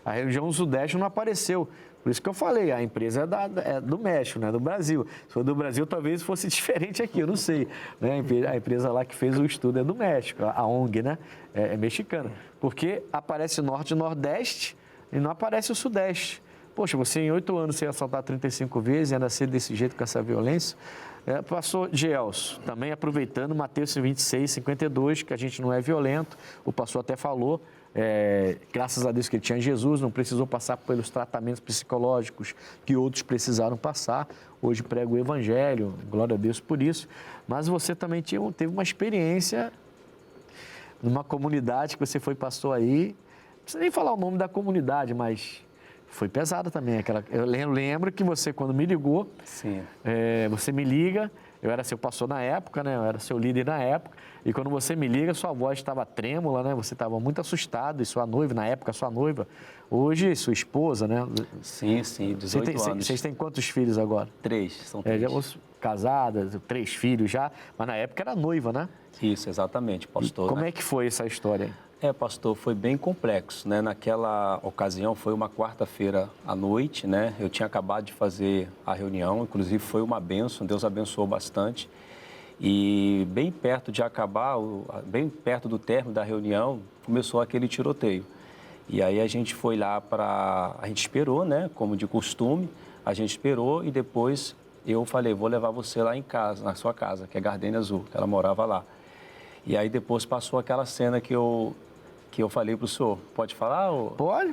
A região sudeste não apareceu. Por isso que eu falei, a empresa é do México, não é do Brasil. Se for do Brasil, talvez fosse diferente aqui, eu não sei. Né? A empresa lá que fez o estudo é do México, a ONG, né? É mexicana. Porque aparece norte e nordeste e não aparece o sudeste. Poxa, você em 8 anos você ia assaltar 35 vezes e ainda ser desse jeito com essa violência. Pastor Gelson, também aproveitando Mateus 26, 52, que a gente não é violento, o pastor até falou, graças a Deus que ele tinha Jesus, não precisou passar pelos tratamentos psicológicos que outros precisaram passar. Hoje prega o Evangelho, glória a Deus por isso. Mas você também teve uma experiência numa comunidade que você foi pastor aí, não precisa nem falar o nome da comunidade, mas... Foi pesada também. Eu lembro que você, quando me ligou, você me liga, eu era seu pastor na época, né? Eu era seu líder na época, e quando você me liga, sua voz estava trêmula, né? Você estava muito assustado, e sua noiva, na época, sua noiva, hoje, sua esposa, né? Sim, 18 anos. Vocês têm quantos filhos agora? 3, são 3. casada, 3 filhos já, mas na época era noiva, né? Isso, exatamente, pastor. Como é que foi essa história aí? Pastor, foi bem complexo, né? Naquela ocasião, foi uma quarta-feira à noite, né? Eu tinha acabado de fazer a reunião, inclusive foi uma bênção, Deus abençoou bastante. E bem perto de acabar, bem perto do término da reunião, começou aquele tiroteio. E aí a gente foi lá a gente esperou, né? Como de costume, a gente esperou e depois eu falei, vou levar você lá em casa, na sua casa, que é Gardenia Azul, que ela morava lá. E aí depois passou aquela cena que eu falei para o senhor. Pode falar?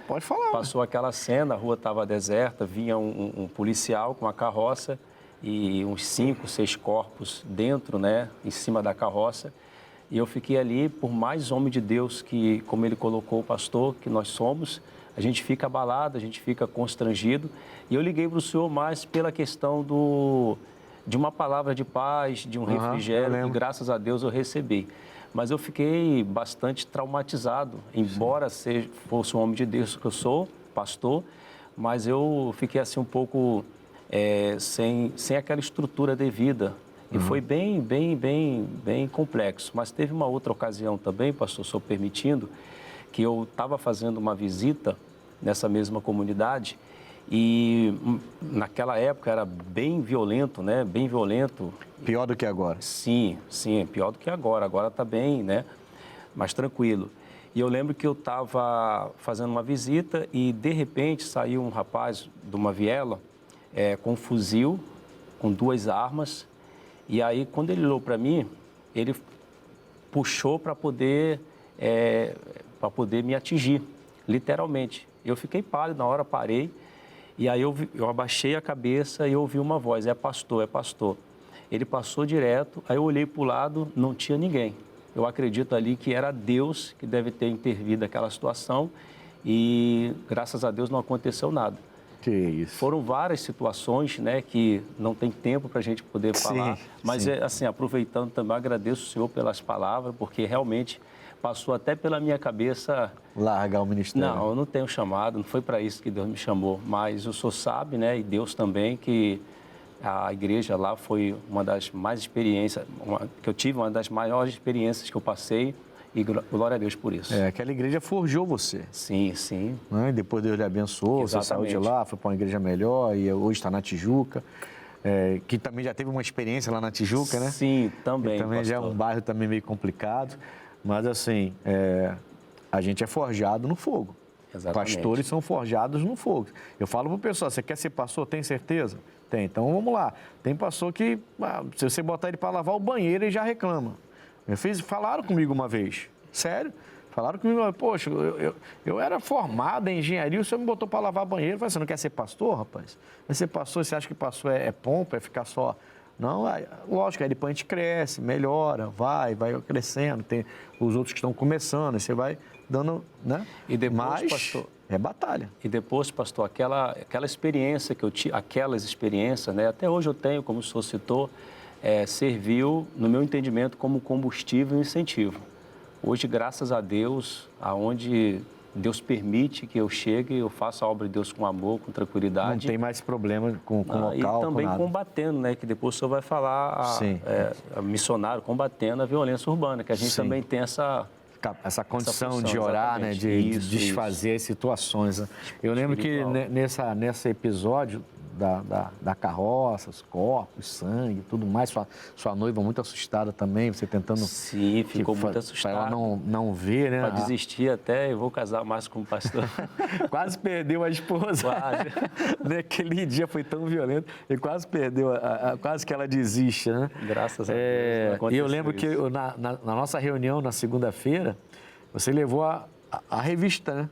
Pode falar. Passou aquela cena, a rua estava deserta, vinha um policial com uma carroça e uns 5, 6 corpos dentro, né, em cima da carroça. E eu fiquei ali, por mais homem de Deus que, como ele colocou o pastor, que nós somos, a gente fica abalado, a gente fica constrangido. E eu liguei para o senhor mais pela questão de uma palavra de paz, de um refrigério, que graças a Deus eu recebi. Mas eu fiquei bastante traumatizado, embora fosse um homem de Deus que eu sou, pastor, mas eu fiquei assim um pouco sem aquela estrutura devida. E foi bem complexo. Mas teve uma outra ocasião também, pastor, só permitindo, que eu estava fazendo uma visita nessa mesma comunidade e naquela época era bem violento, né? Bem violento. Pior do que agora? Sim, pior do que agora. Agora está bem, né? Mais tranquilo. E eu lembro que eu estava fazendo uma visita e, de repente, saiu um rapaz de uma viela com um fuzil, com 2 armas. E aí, quando ele olhou para mim, ele puxou para poder me atingir, literalmente. Eu fiquei pálido, na hora parei. E aí eu abaixei a cabeça e ouvi uma voz, é pastor. Ele passou direto, aí eu olhei para o lado, não tinha ninguém. Eu acredito ali que era Deus que deve ter intervido naquela situação e, graças a Deus, não aconteceu nada. Que isso. Foram várias situações, né, que não tem tempo para a gente poder falar, mas assim, aproveitando também, agradeço o senhor pelas palavras, porque realmente passou até pela minha cabeça... Largar o ministério. Não, eu não tenho chamado, não foi para isso que Deus me chamou, mas o senhor sabe, né, e Deus também, que a igreja lá foi uma das mais experiências, que eu tive, uma das maiores experiências que eu passei, e glória a Deus por isso. Aquela igreja forjou você. Sim. Né? Depois Deus lhe abençoou, você saiu de lá, foi para uma igreja melhor e hoje está na Tijuca. Que também já teve uma experiência lá na Tijuca, né? Sim, também. E também já é um bairro também meio complicado. Mas assim, a gente é forjado no fogo. Exatamente. Pastores são forjados no fogo. Eu falo para o pessoal, você quer ser pastor? Tem certeza? Tem. Então vamos lá. Tem pastor que, se você botar ele para lavar o banheiro, ele já reclama. Falaram comigo uma vez, sério. Falaram comigo, poxa, eu era formado em engenharia, o senhor me botou para lavar banheiro. Eu falei, você não quer ser pastor, rapaz? Vai ser pastor, você acha que pastor é pompa, é ficar só... Não, lógico, aí depois a gente cresce, melhora, vai crescendo, tem os outros que estão começando, aí você vai dando, né? E depois, mas pastor, é batalha. E depois, pastor, aquela experiência que eu tive, aquelas experiências, né? Até hoje eu tenho, como o senhor citou, serviu, no meu entendimento, como combustível e incentivo. Hoje, graças a Deus, aonde Deus permite que eu chegue, eu faço a obra de Deus com amor, com tranquilidade. Não tem mais problema com local, e também com nada. Combatendo, né? Que depois o senhor vai falar, missionário, combatendo a violência urbana, que a gente também tem essa condição função, de orar, né? De desfazer as situações. Eu lembro que nesse episódio da carroça, os corpos, sangue, tudo mais, sua noiva muito assustada também, você tentando... Sim, ficou muito assustada. Para ela não ver, né? Para desistir até, eu vou casar mais com o pastor. Quase perdeu a esposa. Quase. Naquele dia foi tão violento, ele quase perdeu, quase que ela desiste, né? Graças a Deus. E eu lembro que na nossa reunião, na segunda-feira, você levou a revista, né?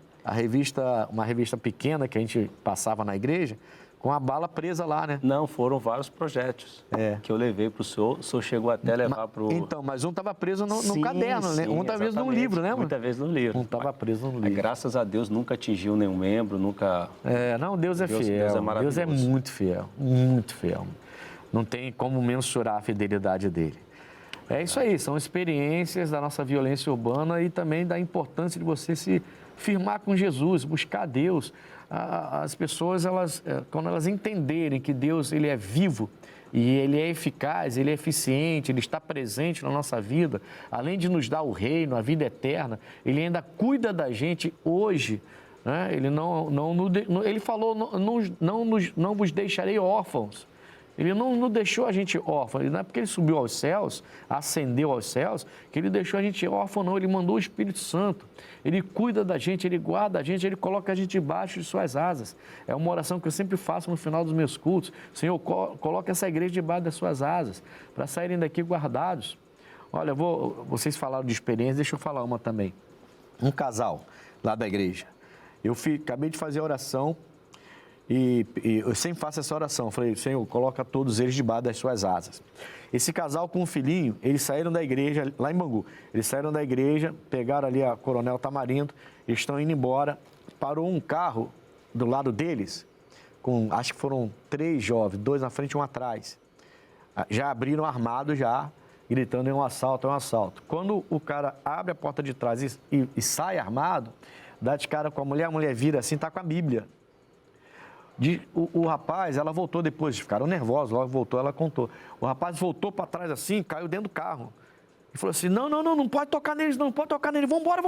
Uma revista pequena que a gente passava na igreja, com a bala presa lá, né? Não, foram vários projéteis que eu levei para o senhor chegou até a levar para o... Então, mas um estava preso no caderno, né? Um estava preso num livro, né? Muitas vezes no livro. Um estava preso no livro. Graças a Deus nunca atingiu nenhum membro, nunca... Deus é fiel. Deus é maravilhoso. Deus é muito fiel, muito fiel. Não tem como mensurar a fidelidade dele. É isso aí, são experiências da nossa violência urbana e também da importância de você se firmar com Jesus, buscar Deus. As pessoas, quando elas entenderem que Deus ele é vivo, E ele é eficaz, ele é eficiente, ele está presente na nossa vida. Além de nos dar o reino, a vida eterna, ele ainda cuida da gente hoje. Né? Ele falou, não vos deixarei órfãos. Ele não deixou a gente órfão, não é porque ele subiu aos céus, ascendeu aos céus, que ele deixou a gente órfão, não. Ele mandou o Espírito Santo, ele cuida da gente, ele guarda a gente, ele coloca a gente debaixo de suas asas. É uma oração que eu sempre faço no final dos meus cultos. Senhor, coloca essa igreja debaixo das suas asas, para saírem daqui guardados. Olha, vocês falaram de experiência, deixa eu falar uma também. Um casal lá da igreja. Acabei de fazer a oração. E eu sempre faço essa oração. Eu falei, Senhor, coloca todos eles debaixo das suas asas. Esse casal com um filhinho, eles saíram da igreja, lá em Bangu. Eles saíram da igreja, pegaram ali a Coronel Tamarindo, eles estão indo embora. Parou um carro do lado deles, acho que foram 3 jovens, 2 na frente e 1 atrás. Já abriram armado, gritando, é um assalto, é um assalto. Quando o cara abre a porta de trás e sai armado, dá de cara com a mulher vira assim, tá com a Bíblia. O rapaz, ela voltou depois, ficaram nervosos, logo voltou, ela contou. O rapaz voltou para trás assim, caiu dentro do carro. E falou assim, não pode tocar neles, não pode tocar neles, vambora,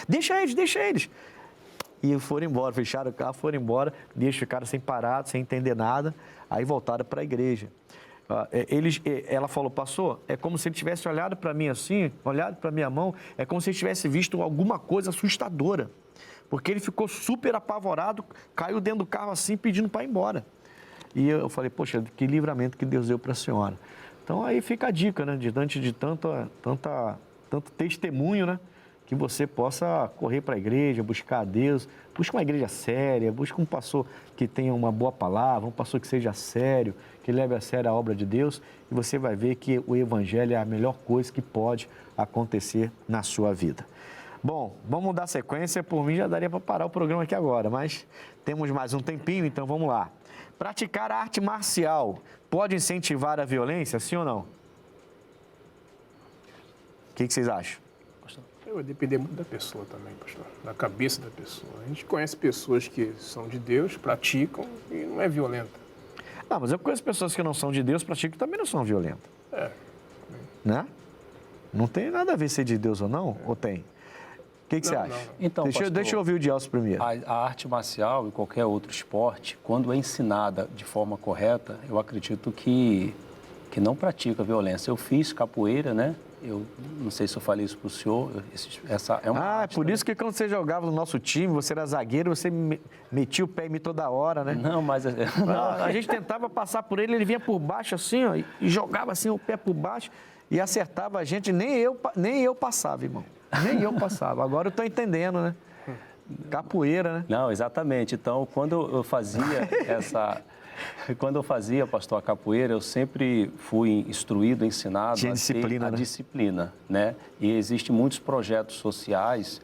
deixa eles. E foram embora, fecharam o carro, foram embora, ficaram sem parar, sem entender nada, aí voltaram para a igreja. Ela falou, pastor, é como se ele tivesse olhado para mim assim, olhado para minha mão, é como se ele tivesse visto alguma coisa assustadora. Porque ele ficou super apavorado, caiu dentro do carro assim, pedindo para ir embora. E eu falei, poxa, que livramento que Deus deu para a senhora. Então aí fica a dica, né? Diante de tanto testemunho, né? Que você possa correr para a igreja, buscar a Deus, busca uma igreja séria, busca um pastor que tenha uma boa palavra, um pastor que seja sério, que leve a sério a obra de Deus, e você vai ver que o evangelho é a melhor coisa que pode acontecer na sua vida. Bom, vamos dar sequência. Por mim já daria para parar o programa aqui agora, mas temos mais um tempinho, então vamos lá. Praticar arte marcial pode incentivar a violência, sim ou não? O que vocês acham? Vai depender muito da pessoa também, pastor, da cabeça da pessoa. A gente conhece pessoas que são de Deus, praticam e não é violenta. Não, mas eu conheço pessoas que não são de Deus, praticam e também não são violentas. Né? Não tem nada a ver ser de Deus ou não, ou tem? O que você acha? Não. Então, deixa eu ouvir o Dielso primeiro. A arte marcial e qualquer outro esporte, quando é ensinada de forma correta, eu acredito que não pratica violência. Eu fiz capoeira, né? Eu não sei se eu falei isso para o senhor. Essa é uma arte, por isso que quando você jogava no nosso time, você era zagueiro, você metia o pé em mim toda hora, né? Não, mas... A gente tentava passar por ele, ele vinha por baixo assim, ó, e jogava assim o pé por baixo e acertava a gente, nem eu passava, irmão. Nem eu passava. Agora eu estou entendendo, né? Capoeira, né? Não, exatamente. Então, quando eu fazia, pastor, a capoeira, eu sempre fui instruído, ensinado a disciplina, ter a disciplina, né? E existem muitos projetos sociais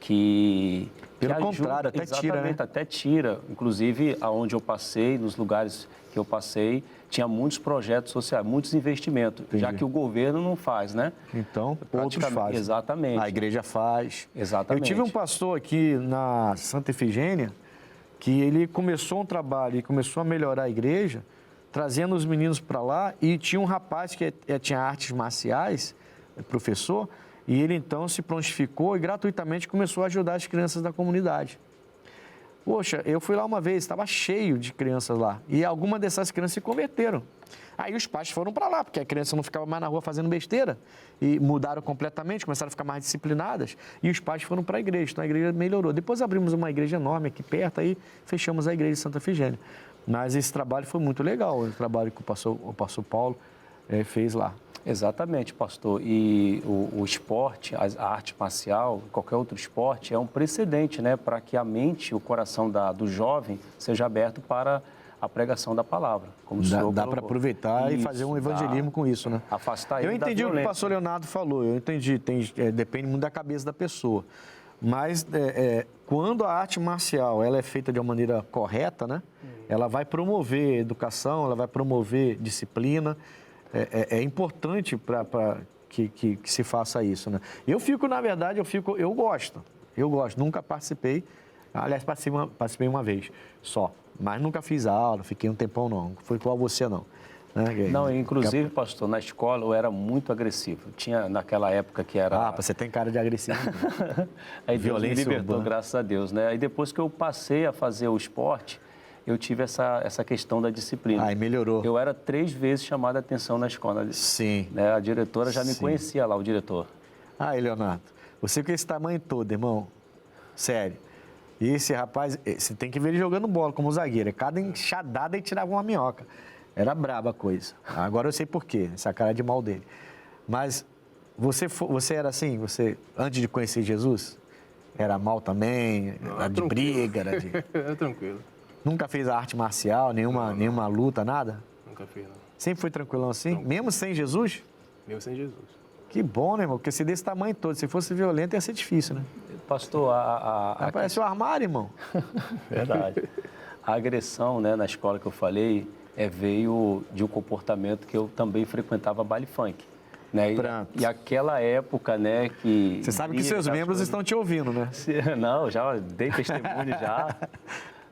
que pelo contrário, até tira, né? Até tira. Inclusive, aonde eu passei, nos lugares que eu passei, tinha muitos projetos sociais, muitos investimentos, já que o governo não faz, né? Então, outros fazem. Exatamente. A igreja faz. Exatamente. Eu tive um pastor aqui na Santa Efigênia, que ele começou um trabalho e começou a melhorar a igreja, trazendo os meninos para lá, e tinha um rapaz que tinha artes marciais, professor, e ele então se prontificou e gratuitamente começou a ajudar as crianças da comunidade. Poxa, eu fui lá uma vez, estava cheio de crianças lá, e algumas dessas crianças se converteram. Aí os pais foram para lá, porque a criança não ficava mais na rua fazendo besteira, e mudaram completamente, começaram a ficar mais disciplinadas, e os pais foram para a igreja, então a igreja melhorou. Depois abrimos uma igreja enorme aqui perto, aí fechamos a igreja de Santa Efigênia. Mas esse trabalho foi muito legal, o trabalho que o pastor Paulo fez lá. Exatamente, pastor. E o esporte, a arte marcial, qualquer outro esporte, é um precedente, né, para que a mente e o coração do jovem seja aberto para a pregação da palavra. Como dá para aproveitar e fazer um evangelismo com isso, né? Afastar ele da violência. Eu entendi o que o pastor Leonardo falou, eu entendi, depende muito da cabeça da pessoa. Mas quando a arte marcial ela é feita de uma maneira correta, né? Ela vai promover educação, ela vai promover disciplina. É importante para que se faça isso, né? Eu gosto, nunca participei, aliás, participei uma vez só, mas nunca fiz aula, fiquei um tempão não, foi igual você não. Né? Não, inclusive, pastor, na escola eu era muito agressivo. Tinha naquela época que era... Ah, você tem cara de agressivo. Aí Deus me Violência libertou, urbana. graças a Deus, né? Aí depois que eu passei a fazer o esporte, eu tive essa questão da disciplina. Aí melhorou. Eu era 3 vezes chamado a atenção na escola. Sim. Né? A diretora já me Sim. conhecia lá, o diretor. Aí, Leonardo, você com esse tamanho todo, irmão, sério. E esse rapaz, você tem que ver ele jogando bola como zagueiro. Cada enxadada ele tirava uma minhoca. Era braba a coisa. Agora eu sei por quê, essa cara de mal dele. Mas você era assim, você, antes de conhecer Jesus, era mal também? Era de tranquilo. briga? Era de... É tranquilo. Nunca fez a arte marcial, nenhuma luta, nada? Nunca fiz, não. Sempre foi tranquilão assim? Mesmo sem Jesus? Mesmo sem Jesus. Que bom, né, irmão? Porque se desse tamanho todo, se fosse violento, ia ser difícil, né? Pastor, Parece um armário, irmão. Verdade. A agressão, né, na escola que eu falei, veio de um comportamento que eu também frequentava baile funk. Né? Pronto. E aquela época, né, que... Você sabe que seus membros estão te ouvindo, né? Não, já dei testemunho já.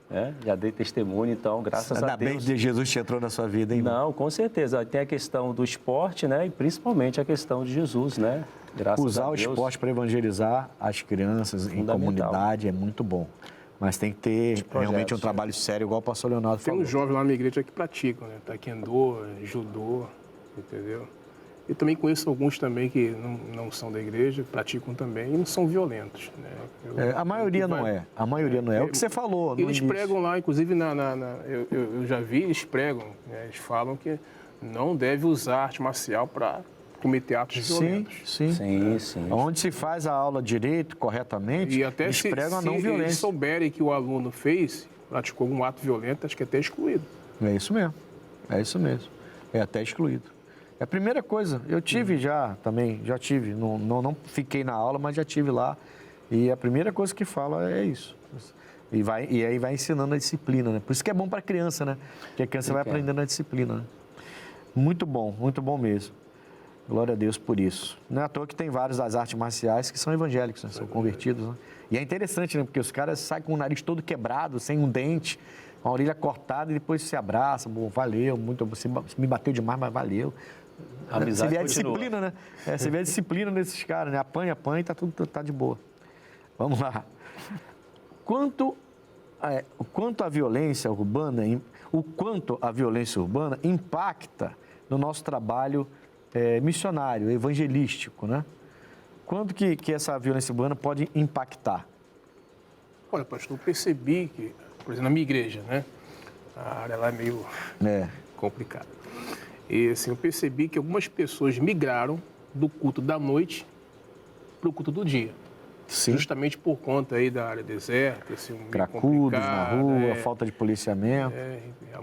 Né? Já dei testemunho, então, graças a Ainda bem Deus. que Jesus te entrou na sua vida, hein? Não, com certeza. Tem a questão do esporte, né? E principalmente a questão de Jesus, né? Graças Usar a o Deus. esporte para evangelizar as crianças em Fundamental. comunidade é muito bom. Mas tem que ter projetos, realmente um trabalho sério, igual o pastor Leonardo Tem falou. uns jovens lá na minha igreja que praticam, né? Taekwondo, judô, entendeu? E também conheço alguns também que não são da igreja, praticam também e não são violentos, né? A maioria não é. A maioria não é. É o que você falou no Eles início. pregam lá, inclusive eu já vi, eles pregam, né? Eles falam que não deve usar arte marcial para cometer atos Sim, violentos. sim. Sim, sim. Onde se faz a aula direito, corretamente, E até eles se pregam a não eles violência. souberem que o aluno praticou algum ato violento, acho que é até excluído. É isso mesmo. É isso mesmo. É até excluído. É a primeira coisa. Eu tive já tive. Não fiquei na aula, mas já tive lá. E a primeira coisa que fala é isso. E aí vai ensinando a disciplina, né? Por isso que é bom para a criança, né? Porque a criança vai aprendendo a disciplina, né? Muito bom mesmo. Glória a Deus por isso. Não é à toa que tem vários das artes marciais que são evangélicos, né? São convertidos, né? E é interessante, né? Porque os caras saem com o nariz todo quebrado, sem um dente, com a orelha cortada e depois se abraçam. Bom, valeu, você me bateu demais, mas valeu. A amizade Você vê a continua. disciplina, né? Você vê a disciplina desses caras, né? Apanha e tá de boa. Vamos lá. Quanto a violência urbana, o quanto a violência urbana impacta no nosso trabalho missionário, evangelístico, né? Quanto que essa violência urbana pode impactar? Olha, pastor, eu percebi que, por exemplo, na minha igreja, né? A área lá é meio complicada. E assim, eu percebi que algumas pessoas migraram do culto da noite para o culto do dia. Sim. Justamente por conta aí da área deserta, assim, meio Cracudos na complicada, rua, falta de policiamento.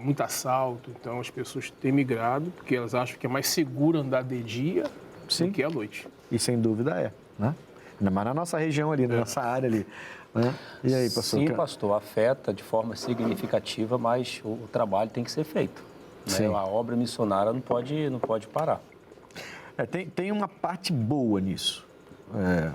muito assalto. Então as pessoas têm migrado porque elas acham que é mais seguro andar de dia Sim. do que à noite. E sem dúvida né? Ainda mais na nossa região ali, na nossa área ali. Né? E aí, pastor? Sim, pastor, afeta de forma significativa, mas o trabalho tem que ser feito. Né? Sim. A obra missionária não pode parar. Tem uma parte boa nisso.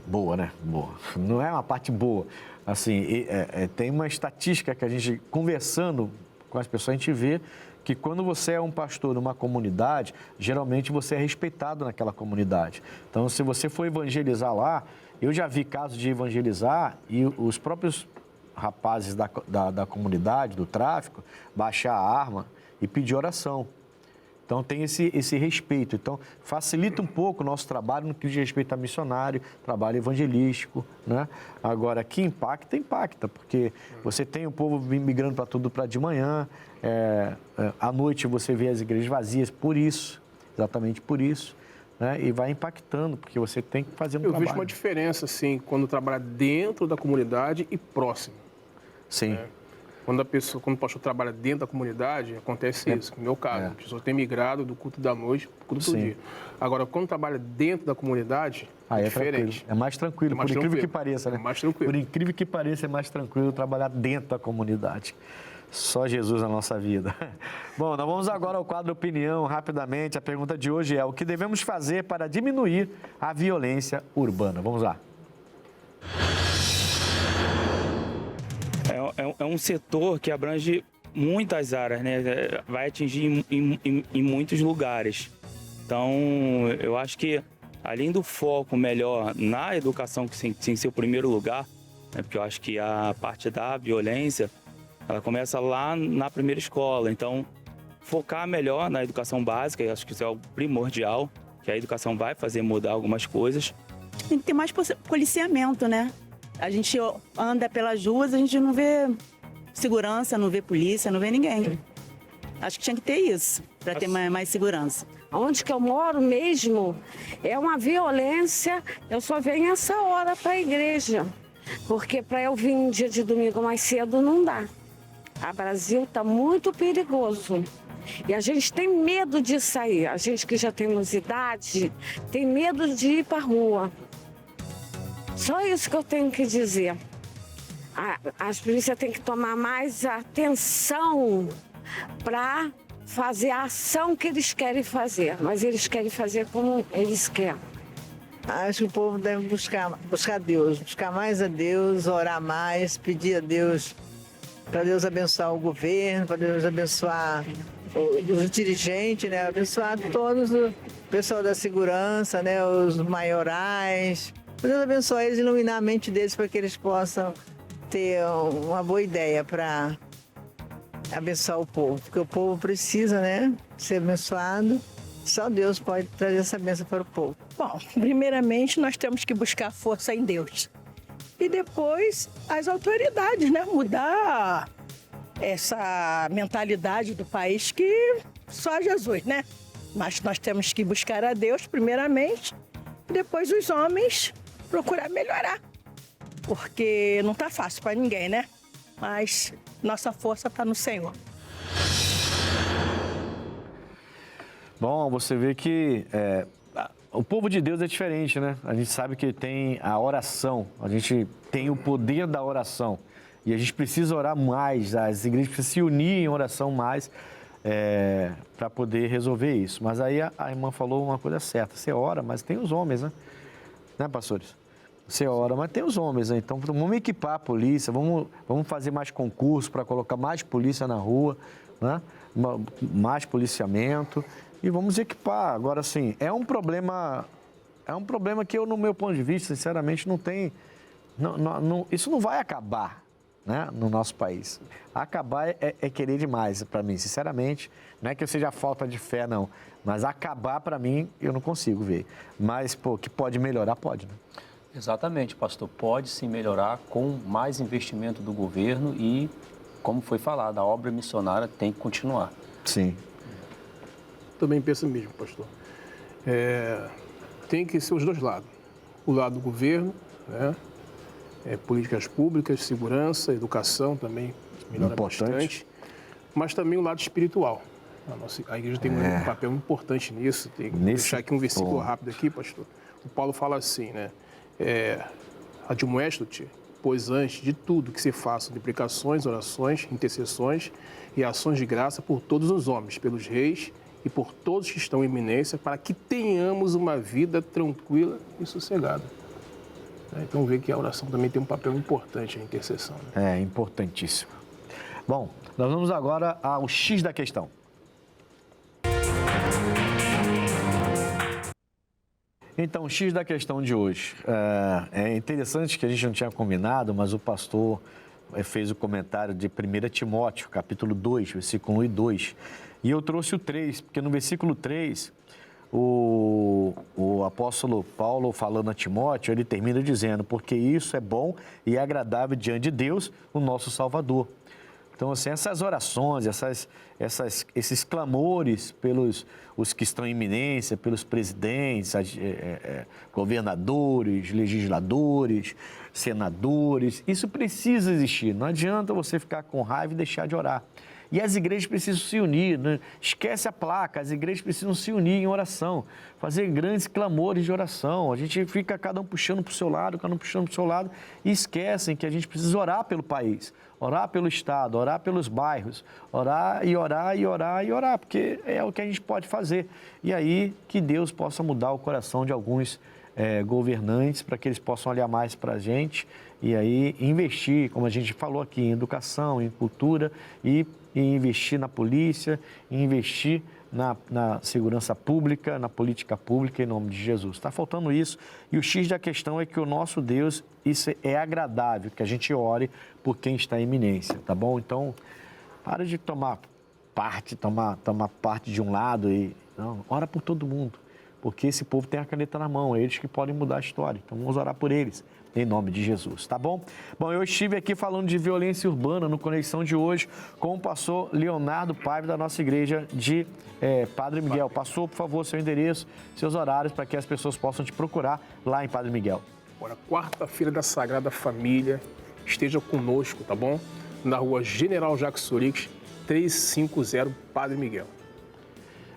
Boa, né? Boa. Não é uma parte boa. Assim, tem uma estatística que a gente, conversando com as pessoas, a gente vê que quando você é um pastor numa comunidade, geralmente você é respeitado naquela comunidade. Então, se você for evangelizar lá, eu já vi casos de evangelizar e os próprios rapazes da comunidade, do tráfico, baixar a arma e pedir oração. Então, tem esse respeito. Então, facilita um pouco o nosso trabalho no que diz respeito a missionário, trabalho evangelístico, né? Agora, que impacta, porque você tem o povo migrando para tudo para de manhã, à noite você vê as igrejas vazias por isso, exatamente por isso, né? E vai impactando, porque você tem que fazer um trabalho. Eu vejo uma diferença, assim, quando trabalha dentro da comunidade e próximo. Sim. Quando o pastor trabalha dentro da comunidade, acontece isso. No meu caso, a pessoa tem migrado do culto da noite para o culto do dia. Agora, quando trabalha dentro da comunidade, é diferente. É mais tranquilo, por incrível que pareça, né? É mais tranquilo. Por incrível que pareça, é mais tranquilo trabalhar dentro da comunidade. Só Jesus na nossa vida. Bom, nós vamos agora ao quadro Opinião, rapidamente. A pergunta de hoje é: o que devemos fazer para diminuir a violência urbana? Vamos lá. É um setor que abrange muitas áreas, né? Vai atingir em muitos lugares. Então, eu acho que, além do foco melhor na educação, que tem que ser o primeiro lugar, né? Porque eu acho que a parte da violência, ela começa lá na primeira escola. Então, focar melhor na educação básica, eu acho que isso é o primordial, que a educação vai fazer mudar algumas coisas. Tem que ter mais policiamento, né? A gente anda pelas ruas, a gente não vê segurança, não vê polícia, não vê ninguém. Acho que tinha que ter isso, para ter mais segurança. Onde que eu moro mesmo é uma violência. Eu só venho essa hora para a igreja, porque para eu vir um dia de domingo mais cedo não dá. A Brasil está muito perigoso e a gente tem medo de sair. A gente que já temos idade tem medo de ir para a rua. Só isso que eu tenho que dizer. As polícias têm que tomar mais atenção para fazer a ação que eles querem fazer, mas eles querem fazer como eles querem. Acho que o povo deve buscar Deus, buscar mais a Deus, orar mais, pedir a Deus, para Deus abençoar o governo, para Deus abençoar os dirigentes, né? Abençoar todos, o pessoal da segurança, né? Os maiorais. Para Deus abençoar eles, iluminar a mente deles para que eles possam ter uma boa ideia para abençoar o povo, porque o povo precisa, né, ser abençoado. Só Deus pode trazer essa bênção para o povo. Bom, primeiramente nós temos que buscar força em Deus. E depois as autoridades, né, mudar essa mentalidade do país que só Jesus, né? Mas nós temos que buscar a Deus primeiramente, e depois os homens procurar melhorar. Porque não tá fácil para ninguém, né? Mas nossa força está no Senhor. Bom, você vê que o povo de Deus é diferente, né? A gente sabe que tem a oração, a gente tem o poder da oração. E a gente precisa orar mais, as igrejas precisam se unir em oração mais para poder resolver isso. Mas aí a irmã falou uma coisa certa, você ora, mas tem os homens, né? Né, pastores? Você ora, mas tem os homens, né? Então vamos equipar a polícia, vamos fazer mais concurso para colocar mais polícia na rua, né? Mais policiamento e vamos equipar. Agora, sim, é um problema que eu, no meu ponto de vista, sinceramente, não tem... isso não vai acabar, né, no nosso país. Acabar é querer demais para mim, sinceramente. Não é que eu seja falta de fé, não. Mas acabar, para mim, eu não consigo ver. Mas, pô, que pode melhorar, pode, né? Exatamente, pastor. Pode sim melhorar com mais investimento do governo e, como foi falado, a obra missionária tem que continuar. Sim. Também penso mesmo, pastor. Tem que ser os dois lados. O lado do governo, né? Políticas públicas, segurança, educação também melhora bastante. Mas também o lado espiritual. A igreja tem um papel importante nisso. Tem que deixar aqui um versículo rápido aqui, pastor. O Paulo fala assim, né? Admoesto-te, pois antes de tudo que se façam imprecações, orações, intercessões e ações de graça por todos os homens, pelos reis e por todos que estão em eminência, para que tenhamos uma vida tranquila e sossegada. Então vê que a oração também tem um papel importante, a intercessão. Né? É importantíssimo. Bom, nós vamos agora ao X da questão. Então, o X da questão de hoje. É interessante que a gente não tinha combinado, mas o pastor fez o comentário de 1 Timóteo, capítulo 2, versículo 1 e 2. E eu trouxe o 3, porque no versículo 3, o apóstolo Paulo, falando a Timóteo, ele termina dizendo: porque isso é bom e agradável diante de Deus, o nosso Salvador. Então, assim, essas orações, esses clamores pelos os que estão em iminência, pelos presidentes, governadores, legisladores, senadores, isso precisa existir. Não adianta você ficar com raiva e deixar de orar. E as igrejas precisam se unir, né? Esquece a placa, as igrejas precisam se unir em oração, fazer grandes clamores de oração. A gente fica cada um puxando para o seu lado, cada um puxando para o seu lado, e esquecem que a gente precisa orar pelo país, orar pelo Estado, orar pelos bairros, orar e orar e orar e orar, porque é o que a gente pode fazer. E aí que Deus possa mudar o coração de alguns governantes para que eles possam olhar mais para a gente e aí investir, como a gente falou aqui, em educação, em cultura e e investir na polícia, e investir na segurança pública, na política pública, em nome de Jesus. Está faltando isso. E o X da questão é que o nosso Deus, isso é agradável, que a gente ore por quem está em iminência, tá bom? Então, para de tomar parte de um lado e... Não, ora por todo mundo, porque esse povo tem a caneta na mão, é eles que podem mudar a história. Então, vamos orar por eles, em nome de Jesus, tá bom? Bom, eu estive aqui falando de violência urbana no Conexão de hoje com o pastor Leonardo Paiva, da nossa igreja de Padre Miguel. Pastor, por favor, seu endereço, seus horários, para que as pessoas possam te procurar lá em Padre Miguel. Agora, quarta-feira da Sagrada Família, esteja conosco, tá bom? Na rua General Jacques Sourix, 350, Padre Miguel.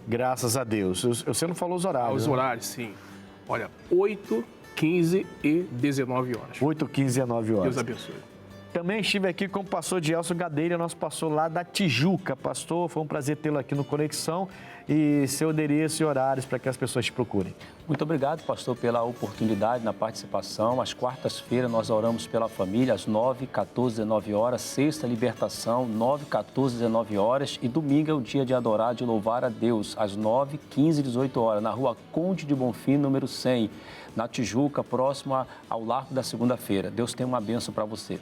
Graças a Deus. Você não falou os horários. Os horários, sim. Olha, 8, 15 e 19 horas. 8, 15 e 19 horas. Deus abençoe. Também estive aqui com o pastor Dielso Gadeira, nosso pastor lá da Tijuca. Pastor, foi um prazer tê-lo aqui no Conexão e seu endereço e horários para que as pessoas te procurem. Muito obrigado, pastor, pela oportunidade na participação. Às quartas-feiras nós oramos pela família, às 9, 14, 19 horas. Sexta, libertação, 9, 14, 19 horas. E domingo é o dia de adorar, de louvar a Deus, às 9, 15 e 18 horas, na rua Conde de Bonfim, número 100, na Tijuca, próximo ao Largo da Segunda-feira. Deus tem uma bênção para você.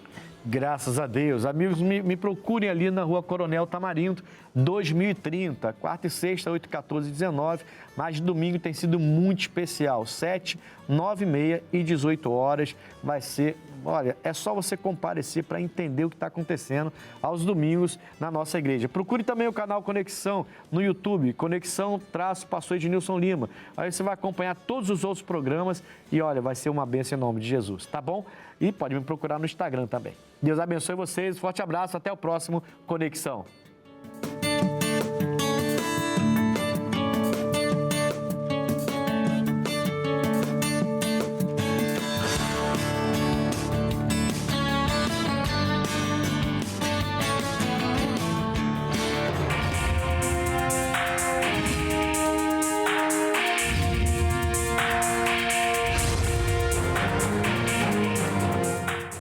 Graças a Deus. Amigos, me procurem ali na rua Coronel Tamarindo, 2030, quarta e sexta, 8, 14 e 19. Mas domingo tem sido muito especial, 7, 9 e meia e 18 horas. Vai ser, olha, é só você comparecer para entender o que está acontecendo aos domingos na nossa igreja. Procure também o canal Conexão no YouTube, Conexão-Pastor Ednilson Lima. Aí você vai acompanhar todos os outros programas e, olha, vai ser uma bênção em nome de Jesus, tá bom? E pode me procurar no Instagram também. Deus abençoe vocês, forte abraço, até o próximo Conexão.